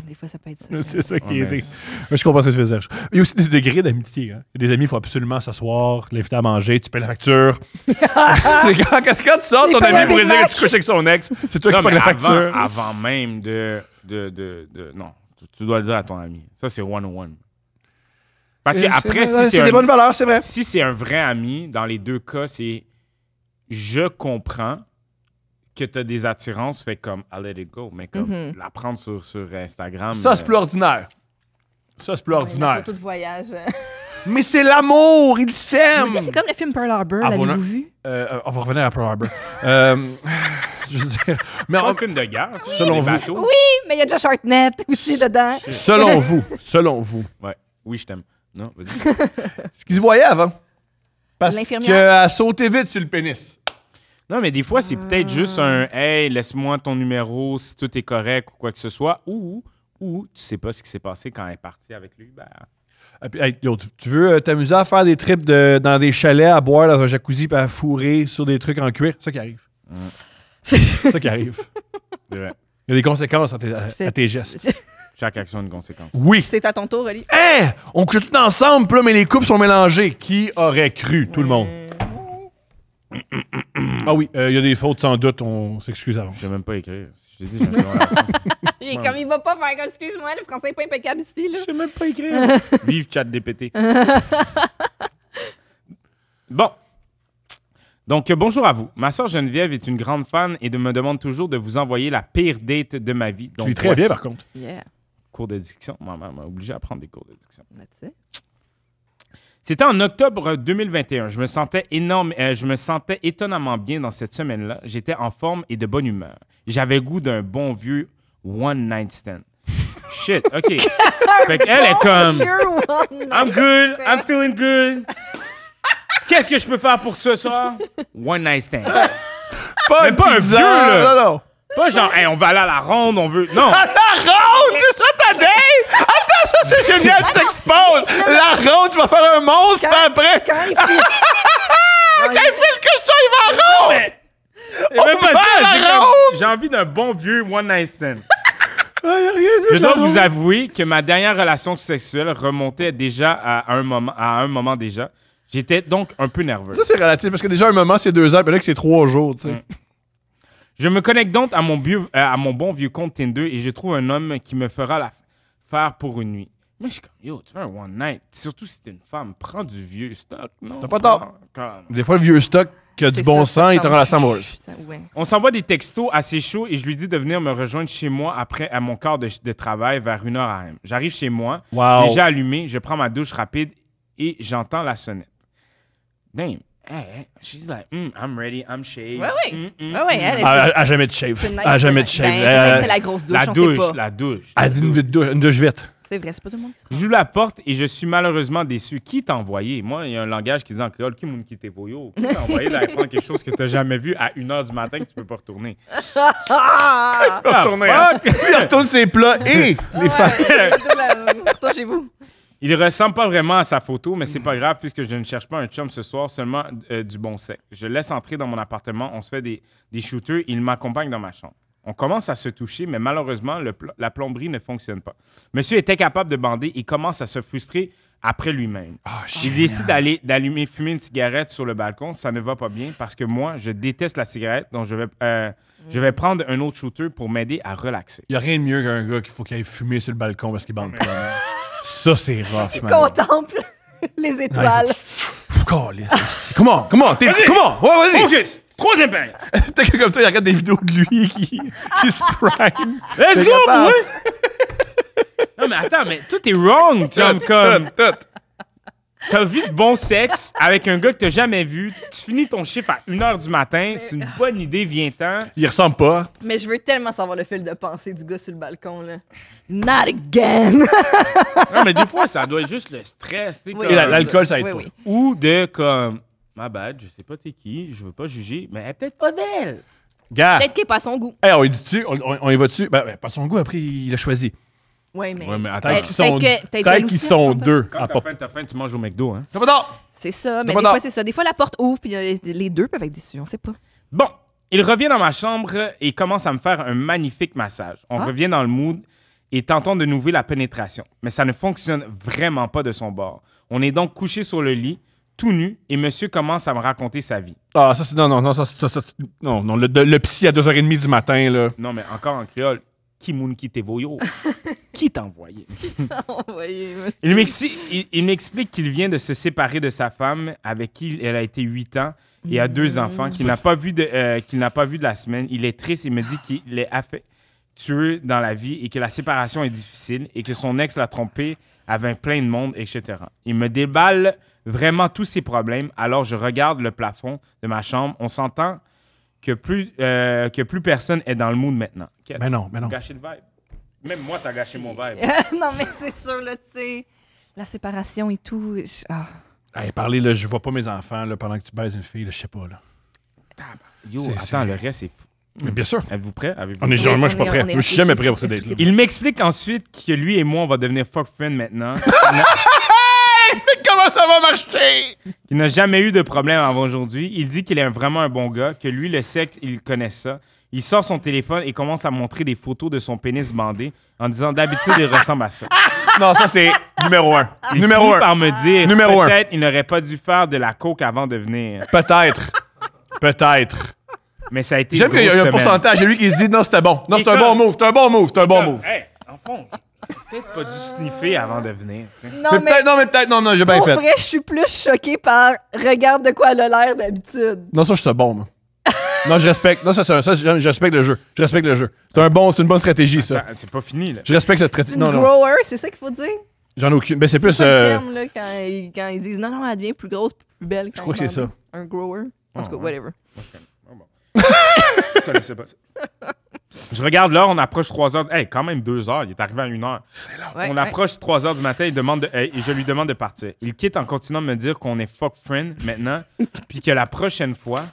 S1: Des fois, ça peut être ça.
S4: C'est ça qui
S3: Ouais,
S4: est.
S3: mais-
S4: Mais je comprends ce que tu veux dire. Il y a aussi des degrés d'amitié. Hein. Il y a des amis, il faut absolument s'asseoir, l'inviter à manger, tu payes la facture. Qu'est-ce que quand tu sors
S1: Tu
S4: ton
S1: payes
S4: ami
S1: un
S4: pour
S1: Big
S4: dire que
S1: Mac.
S4: tu couches avec son ex, c'est toi
S3: Non,
S4: qui payes
S3: mais
S4: la facture.
S3: avant même non, tu dois le dire à ton ami. Ça, c'est one-on-one. Parce que après,
S4: c'est des bonnes valeurs, c'est vrai.
S3: si c'est un vrai ami, dans les deux cas, c'est je comprends que tu as des attirances, fait comme I let it go. Mais comme la prendre sur Instagram.
S4: Ça, c'est plus ordinaire. Ça, c'est plus
S1: La
S4: ordinaire.
S1: photo de voyage.
S4: Mais c'est l'amour, il
S1: Je
S4: s'aime.
S1: me dis, c'est comme le film Pearl Harbor,
S4: Ah, voilà.
S1: l'avez-vous vu?
S4: On va revenir à Pearl Harbor. Je veux dire, mais
S3: Pas un film de guerre, ça,
S4: Selon
S3: des
S4: vous.
S3: bateaux.
S1: Oui, mais il y a Josh Hartnett aussi dedans.
S4: selon vous,
S3: Ouais. Oui, je t'aime. Non, vas-y.
S4: ce qu'ils se voyaient avant. Parce
S1: L'infirmière.
S4: qu'elle a sauté vite sur le pénis.
S3: Non, mais des fois, c'est peut-être juste un hey, laisse-moi ton numéro si tout est correct ou quoi que ce soit. Ou tu sais pas ce qui s'est passé quand elle est partie avec lui. Ben,
S4: Et puis, hey, yo, tu veux t'amuser à faire des trips dans des chalets, à boire dans un jacuzzi, puis à fourrer sur des trucs en cuir? C'est ça qui arrive. C'est ça qui arrive.
S3: c'est vrai.
S4: Il y a des conséquences à
S1: fais-
S4: tes gestes.
S3: Chaque action a une conséquence.
S4: Oui.
S1: C'est à ton tour, Oli.
S4: Hein? On couche tout ensemble, puis là, mais les coupes sont mélangées. Qui aurait cru? Tout le monde. Ah oui, il y a des fautes sans doute, on s'excuse avant.
S3: Je sais même pas écrire. Je t'ai dit, j'ai un secondaire accent.
S1: Et comme il va pas faire comme, excuse-moi, le français est pas impeccable ici, là.
S3: Je sais même pas écrire. Vive ChatGPT. Bon. Donc, bonjour à vous. Ma soeur Geneviève est une grande fan et me demande toujours de vous envoyer la pire date de ma vie.
S4: Tu
S3: Donc,
S4: lis très bien,
S3: voici.
S4: par contre.
S1: Yeah,
S3: Cours de diction. Ma mère m'a obligé à prendre des cours de diction.
S1: that's it.
S3: C'était en octobre 2021. Je me sentais étonnamment bien dans cette semaine-là. J'étais en forme et de bonne humeur. J'avais goût d'un bon vieux one night stand. Shit, OK. Fait qu'elle est comme I'm good, I'm feeling good. Qu'est-ce que je peux faire pour ce soir? One night stand.
S4: Pas
S3: Même pas un
S4: pizza,
S3: vieux, là.
S4: Non, non.
S3: Pas genre, hey, on va aller à la ronde, on veut. Non.
S4: La ronde, c'est ça ta date? Attends, ça c'est génial, tu t'exposes. La ronde, tu vas faire un monstre, puis après,
S1: Quand il fait...
S4: quand il fait le cochon, il va en ronde.
S3: C'est même pas
S4: va à la
S3: ça. J'ai
S4: ronde.
S3: j'ai envie d'un bon vieux one night stand.
S4: Ah, y a rien de mieux
S3: Je
S4: que la
S3: dois vous
S4: ronde.
S3: avouer que ma dernière relation sexuelle remontait déjà à un moment déjà. J'étais donc un peu nerveux.
S4: Ça, c'est relatif, parce que déjà, un moment, c'est 2 heures, puis là, que c'est 3 jours, tu sais.
S3: Je me connecte donc à mon bon vieux compte Tinder et je trouve un homme qui me fera l'affaire pour une nuit. Moi, je suis comme, yo, tu veux un one night? Surtout si t'es une femme, prends du vieux stock. Non,
S4: T'as pas tort.
S3: comme-
S4: Des fois, le vieux stock qui a du
S1: C'est
S4: bon
S1: ça,
S4: sang, il est
S1: comme-
S4: en relation amoureuse.
S1: Ça, ouais.
S3: On s'envoie des textos assez chauds et je lui dis de venir me rejoindre chez moi après à mon quart de travail vers 1h AM. J'arrive chez moi,
S4: Wow.
S3: déjà allumé, je prends ma douche rapide et j'entends la sonnette. Damn. Hey, she's like, I'm ready, I'm shaved.
S1: Ouais, ouais. Ouais, ouais, elle,
S4: À jamais de shave.
S1: c'est nice.
S4: À jamais de shave.
S1: Ben, peut-être que c'est la grosse douche,
S3: La
S1: on
S3: douche,
S1: sait pas.
S3: la douche.
S4: Elle dit une douche vite.
S1: C'est vrai, c'est pas tout le monde qui se rend.
S3: J'ouvre la porte et je suis malheureusement déçu. Qui t'a envoyé? Moi, il y a un langage qui dit en créole, qui moun qui t'es voyo? Qui t'a envoyé d'aller prendre quelque chose que t'as jamais vu à 1h du matin que tu peux pas retourner?
S1: Ah!
S4: Il retourne, il retourne ses plats et les femmes.
S1: Retourne chez vous.
S3: Il ressemble pas vraiment à sa photo, mais c'est pas grave puisque je ne cherche pas un chum ce soir, seulement du bon sexe. Je le laisse entrer dans mon appartement, on se fait des shooters, il m'accompagne dans ma chambre. On commence à se toucher, mais malheureusement, la plomberie ne fonctionne pas. Monsieur était capable de bander et commence à se frustrer après lui-même. Il décide d'allumer, fumer une cigarette sur le balcon. Ça ne va pas bien parce que moi, je déteste la cigarette, donc je vais prendre un autre shooter pour m'aider à relaxer.
S4: Il n'y a rien de mieux qu'un gars qu'il faut qu'il aille fumer sur le balcon parce qu'il bande pas. Ça, c'est rough, man.
S1: Contemple les étoiles.
S4: Comment? Ouais, vas-y!
S3: Focus! Troisième paire!
S4: T'as que comme toi, il regarde des vidéos de lui qui se prime.
S3: Let's go, boy! Non, mais attends, mais tout est wrong, chum, comme... T'as vu de bon sexe avec un gars que t'as jamais vu, tu finis ton chiffre à 1h du matin, c'est une bonne idée, viens-t'en.
S4: Il ressemble pas.
S1: Mais je veux tellement savoir le fil de pensée du gars sur le balcon, là. Not again!
S3: Non, mais des fois, ça doit être juste le stress, tu sais.
S1: Oui,
S3: comme-
S4: Et l'alcool, ça aide pas.
S3: Ou de comme, ma bad, je sais pas t'es qui, je veux pas juger, mais elle est peut-être pas belle.
S4: Gars,
S1: Peut-être qu'il est pas à son goût.
S4: hey, on y dit-tu? On y va-tu? Ben, pas son goût, après, il a choisi.
S1: Ouais, mais
S3: attends,
S4: Peut-être qu'ils sont,
S1: peut-être
S4: peut-être
S1: qu'elle
S4: qu'ils
S1: aussi,
S4: sont
S1: elle sent
S4: deux.
S3: Quand
S4: à
S3: t'as
S4: pas-
S3: faim, tu manges au McDo, hein.
S4: T'as pas d'or!
S1: c'est ça. Mais
S4: pas
S1: des fois,
S4: d'or.
S1: c'est ça. Des fois, la porte ouvre, puis les deux peuvent être déçus. On sait pas.
S3: Bon, il revient dans ma chambre et commence à me faire un magnifique massage. On
S1: Ah.
S3: revient dans le mood et tentons de nouer la pénétration. Mais ça ne fonctionne vraiment pas de son bord. On est donc couché sur le lit, tout nu, et monsieur commence à me raconter sa vie.
S4: Ah, ça, c'est. Non, le psy à 2h30 du matin, là.
S3: Non, mais encore en créole, qui moun qui t'es voyo? Qui t'a envoyé? Il m'explique qu'il vient de se séparer de sa femme avec qui elle a été 8 ans et a 2 enfants, qu'il n'a pas vu de la semaine. Il est triste et me dit qu'il est affectueux dans la vie et que la séparation est difficile et que son ex l'a trompé avec plein de monde, etc. Il me déballe vraiment tous ses problèmes. Alors je regarde le plafond de ma chambre. On s'entend que plus personne est dans le mood maintenant.
S4: Ben non.
S3: Gâché le vibe. Même moi, t'as gâché mon vibe.
S1: Non, mais c'est sûr, là, tu sais. La séparation et tout.
S4: Hey, parlez, là, je vois pas mes enfants, là, pendant que tu baises une fille, là, je sais pas, là.
S3: Yo,
S4: C'est-
S3: attends, le reste, c'est fou.
S4: Mais bien sûr.
S3: Êtes-vous prêts? Avez-vous
S4: On est genre, moi, je suis pas prêt.
S1: on est
S4: Moi, je suis jamais
S1: réfléchi.
S4: prêt pour cette date-là.
S3: Il m'explique ensuite que lui et moi, on va devenir fuck friend maintenant.
S4: Comment ça va marcher?
S3: Il n'a jamais eu de problème avant aujourd'hui. Il dit qu'il est vraiment un bon gars, que lui, le sexe, il connaît ça. Il sort son téléphone et commence à montrer des photos de son pénis bandé en disant d'habitude, il ressemble à ça.
S4: Non, ça, c'est numéro 1.
S3: Il
S4: Numéro
S3: finit
S4: 1.
S3: par me dire
S4: Numéro un.
S3: peut-être il n'aurait pas dû faire de la coke avant de venir.
S4: Peut-être.
S3: Mais ça a été
S4: J'aime
S3: une
S4: qu'il y a
S3: grosse
S4: un
S3: semaine.
S4: pourcentage de lui qui se dit non, c'était bon. Non, c'est un
S3: Et
S4: bon
S3: comme-
S4: move. C'est un bon move. C'est un bon move.
S3: Hey, en fond, j'ai peut-être pas dû sniffer avant de venir. Tu sais.
S1: Non,
S4: Mais peut-être, non, j'ai bien
S1: pour
S4: fait.
S1: vrai, je suis plus choquée par regarde de quoi elle a l'air d'habitude.
S4: Non, ça, je suis bon, moi. Non, je respecte. Non, je respecte le jeu. Je respecte le jeu. C'est une bonne stratégie, ça.
S3: Attends, c'est pas fini, là.
S4: Je respecte cette
S1: C'est
S4: stratégie.
S1: une
S4: Non.
S1: grower, c'est ça qu'il faut dire?
S4: J'en ai aucune. Ben, c'est plus.
S1: quoi le terme, là, quand ils disent non, elle devient plus grosse, plus belle.
S4: Je crois que c'est ça.
S1: Un grower. En tout cas,
S3: ouais.
S1: whatever.
S3: Je connaissais pas ça. Je regarde l'heure, on approche 3 heures. Hey, quand même 2 heures. Il est arrivé à 1 heure.
S1: Ouais,
S3: On
S1: ouais.
S3: approche 3 heures du matin et je lui demande de partir. Il quitte en continuant de me dire qu'on est fuck friend maintenant, puis que la prochaine fois,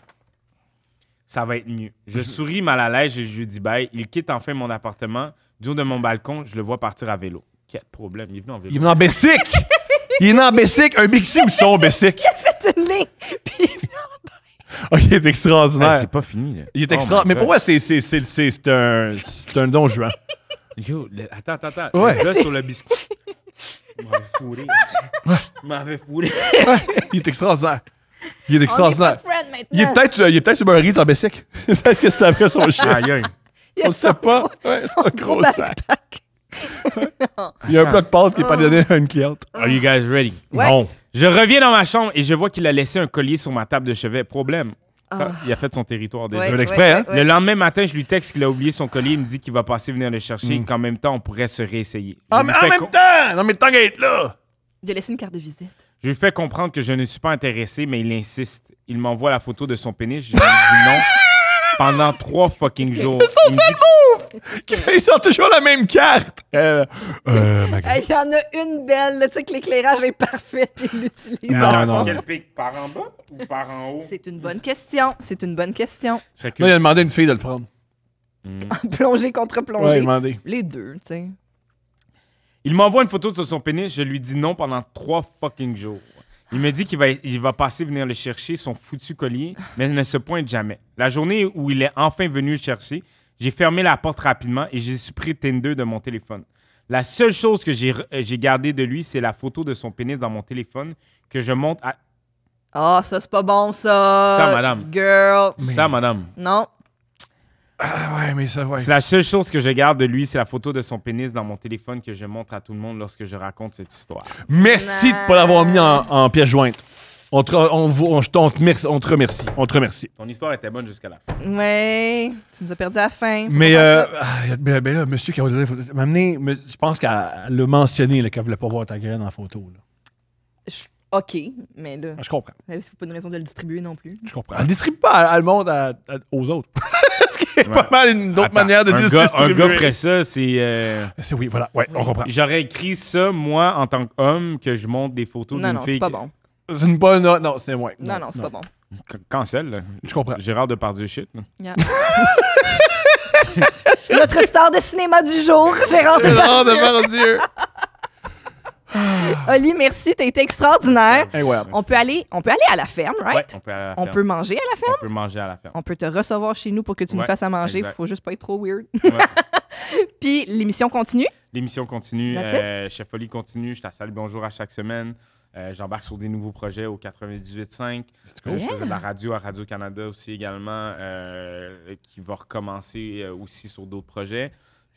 S3: ça va être mieux. Je souris mal à l'aise et je lui dis bye. Il quitte enfin mon appartement. Du haut de mon balcon, je le vois partir à vélo. Quel problème, il est venu en vélo.
S4: Il est venu en Bessic! Il est venu en Bessic! Un Bixi ou son Bessic?
S1: Faites une ligne, puis
S4: Oh, il est extraordinaire.
S3: Hey, c'est pas fini, là.
S4: Il est
S3: Oh
S4: extraordinaire.
S3: my
S4: Mais
S3: God.
S4: pour moi, c'est un don juan.
S3: Yo, attends.
S4: Ouais.
S3: Le gars sur le biscuit. Il m'avait fourré. Il m'avait fourré.
S4: Il est extraordinaire. Il est
S1: on est
S4: extraordinaire.
S1: pas friends maintenant.
S4: Il est peut-être sur un Ritz en Bessic. Peut-être que c'est après son chien.
S3: Aïe, aïe.
S1: Il y a
S4: On sait pas. Ouais, c'est un gros sac.
S1: backpack.
S4: Il y a un plat de pâtes qui est pas donné à une cliente.
S3: Are you guys ready?
S1: Ouais.
S4: Bon.
S3: Je reviens dans ma chambre et je vois qu'il a laissé un collier sur ma table de chevet. Problème. Ça, il a fait son territoire déjà.
S1: Ouais,
S4: fait l'exprès, hein?
S3: Le lendemain matin, je lui texte qu'il a oublié son collier. Il me dit qu'il va passer venir le chercher et qu'en même temps, on pourrait se réessayer.
S4: Ah, mais en même temps! Non, mais tant qu'à être là!
S1: J'ai laissé une carte de visite.
S3: Je lui fais comprendre que je ne suis pas intéressé, mais il insiste. Il m'envoie la photo de son pénis. Je lui dis non pendant 3 fucking jours. Il me dit
S4: Ils sont toujours la même carte. Ma gueule.
S1: Il y en a une belle, là, tu sais que l'éclairage est parfait puis il l'utilise.
S4: Non, non.
S3: Quel pic? Par en bas ou par en haut?
S1: C'est une bonne question. C'est une bonne question.
S4: Là, il a demandé à une fille de le prendre.
S1: Plongée contre
S4: Ouais, il
S1: plongée.
S4: a demandé.
S1: Les deux, tu sais.
S3: Il m'envoie une photo de son pénis, je lui dis non pendant 3 fucking jours. Il me dit qu'il va passer venir le chercher, son foutu collier, mais il ne se pointe jamais. La journée où il est enfin venu le chercher, j'ai fermé la porte rapidement et j'ai supprimé Tinder de mon téléphone. La seule chose que j'ai gardée de lui, c'est la photo de son pénis dans mon téléphone que je montre à...
S1: Ah, ça, c'est pas bon, ça.
S3: Ça, madame.
S1: Girl.
S3: Ça, madame.
S1: Non.
S4: Ah, ouais, mais ça, ouais.
S3: C'est la seule chose que je garde de lui, c'est la photo de son pénis dans mon téléphone que je montre à tout le monde lorsque je raconte cette histoire.
S4: Merci de ne pas l'avoir mis en pièce jointe. On te remercie. On te remercie.
S3: Ton histoire était bonne jusqu'à la fin.
S1: Ouais. Tu nous as perdu à la fin. Faut
S4: Mais,
S1: pas faire ça.
S4: ben là, monsieur qui a donné la photo, je pense qu'elle l'a mentionné qu'elle voulait pas voir ta graine en photo. Là.
S1: OK, mais là,
S4: Je comprends.
S1: c'est pas une raison de le distribuer non plus.
S4: Je comprends. Elle ne distribue pas, elle montre aux autres. Ce qui est pas mal une autre
S3: Attends,
S4: manière de
S3: un
S4: distribuer.
S3: gars ferait ça, c'est...
S4: Oui, voilà. Ouais, on comprend.
S3: J'aurais écrit ça, moi, en tant qu'homme, que je montre des photos
S1: Non,
S3: d'une
S1: non,
S3: fille...
S1: c'est pas bon.
S4: C'est une bonne note. Non, c'est moi.
S1: Non, c'est pas bon.
S3: Cancel, là.
S4: Je comprends.
S3: Gérard Depardieu shit. Là.
S1: Yeah. Notre star de cinéma du jour, Gérard
S4: Non,
S1: Depardieu.
S4: devant Dieu.
S1: Oli, merci, t'as été extraordinaire.
S4: Incroyable.
S1: On peut aller à la ferme,
S3: Ouais,
S1: right?
S3: on peut aller à la
S1: On
S3: ferme.
S1: peut manger à la ferme?
S3: On peut manger à la ferme.
S1: On peut te recevoir chez nous pour que tu nous
S3: Ouais,
S1: fasses à manger.
S3: exact.
S1: Faut juste pas être trop weird.
S3: Ouais.
S1: Puis l'émission continue.
S3: L'émission continue.
S1: That's
S3: Chef Oli continue. Je t'assale bonjour à chaque semaine. J'embarque sur des nouveaux projets au 98.5. Je faisais de la radio à Radio-Canada aussi également, qui va recommencer aussi sur d'autres projets.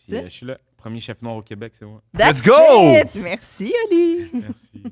S3: Puis, je suis là. Premier chef noir au Québec, c'est moi.
S1: That's
S4: Let's go!
S1: it. Merci, Oli.
S3: Merci.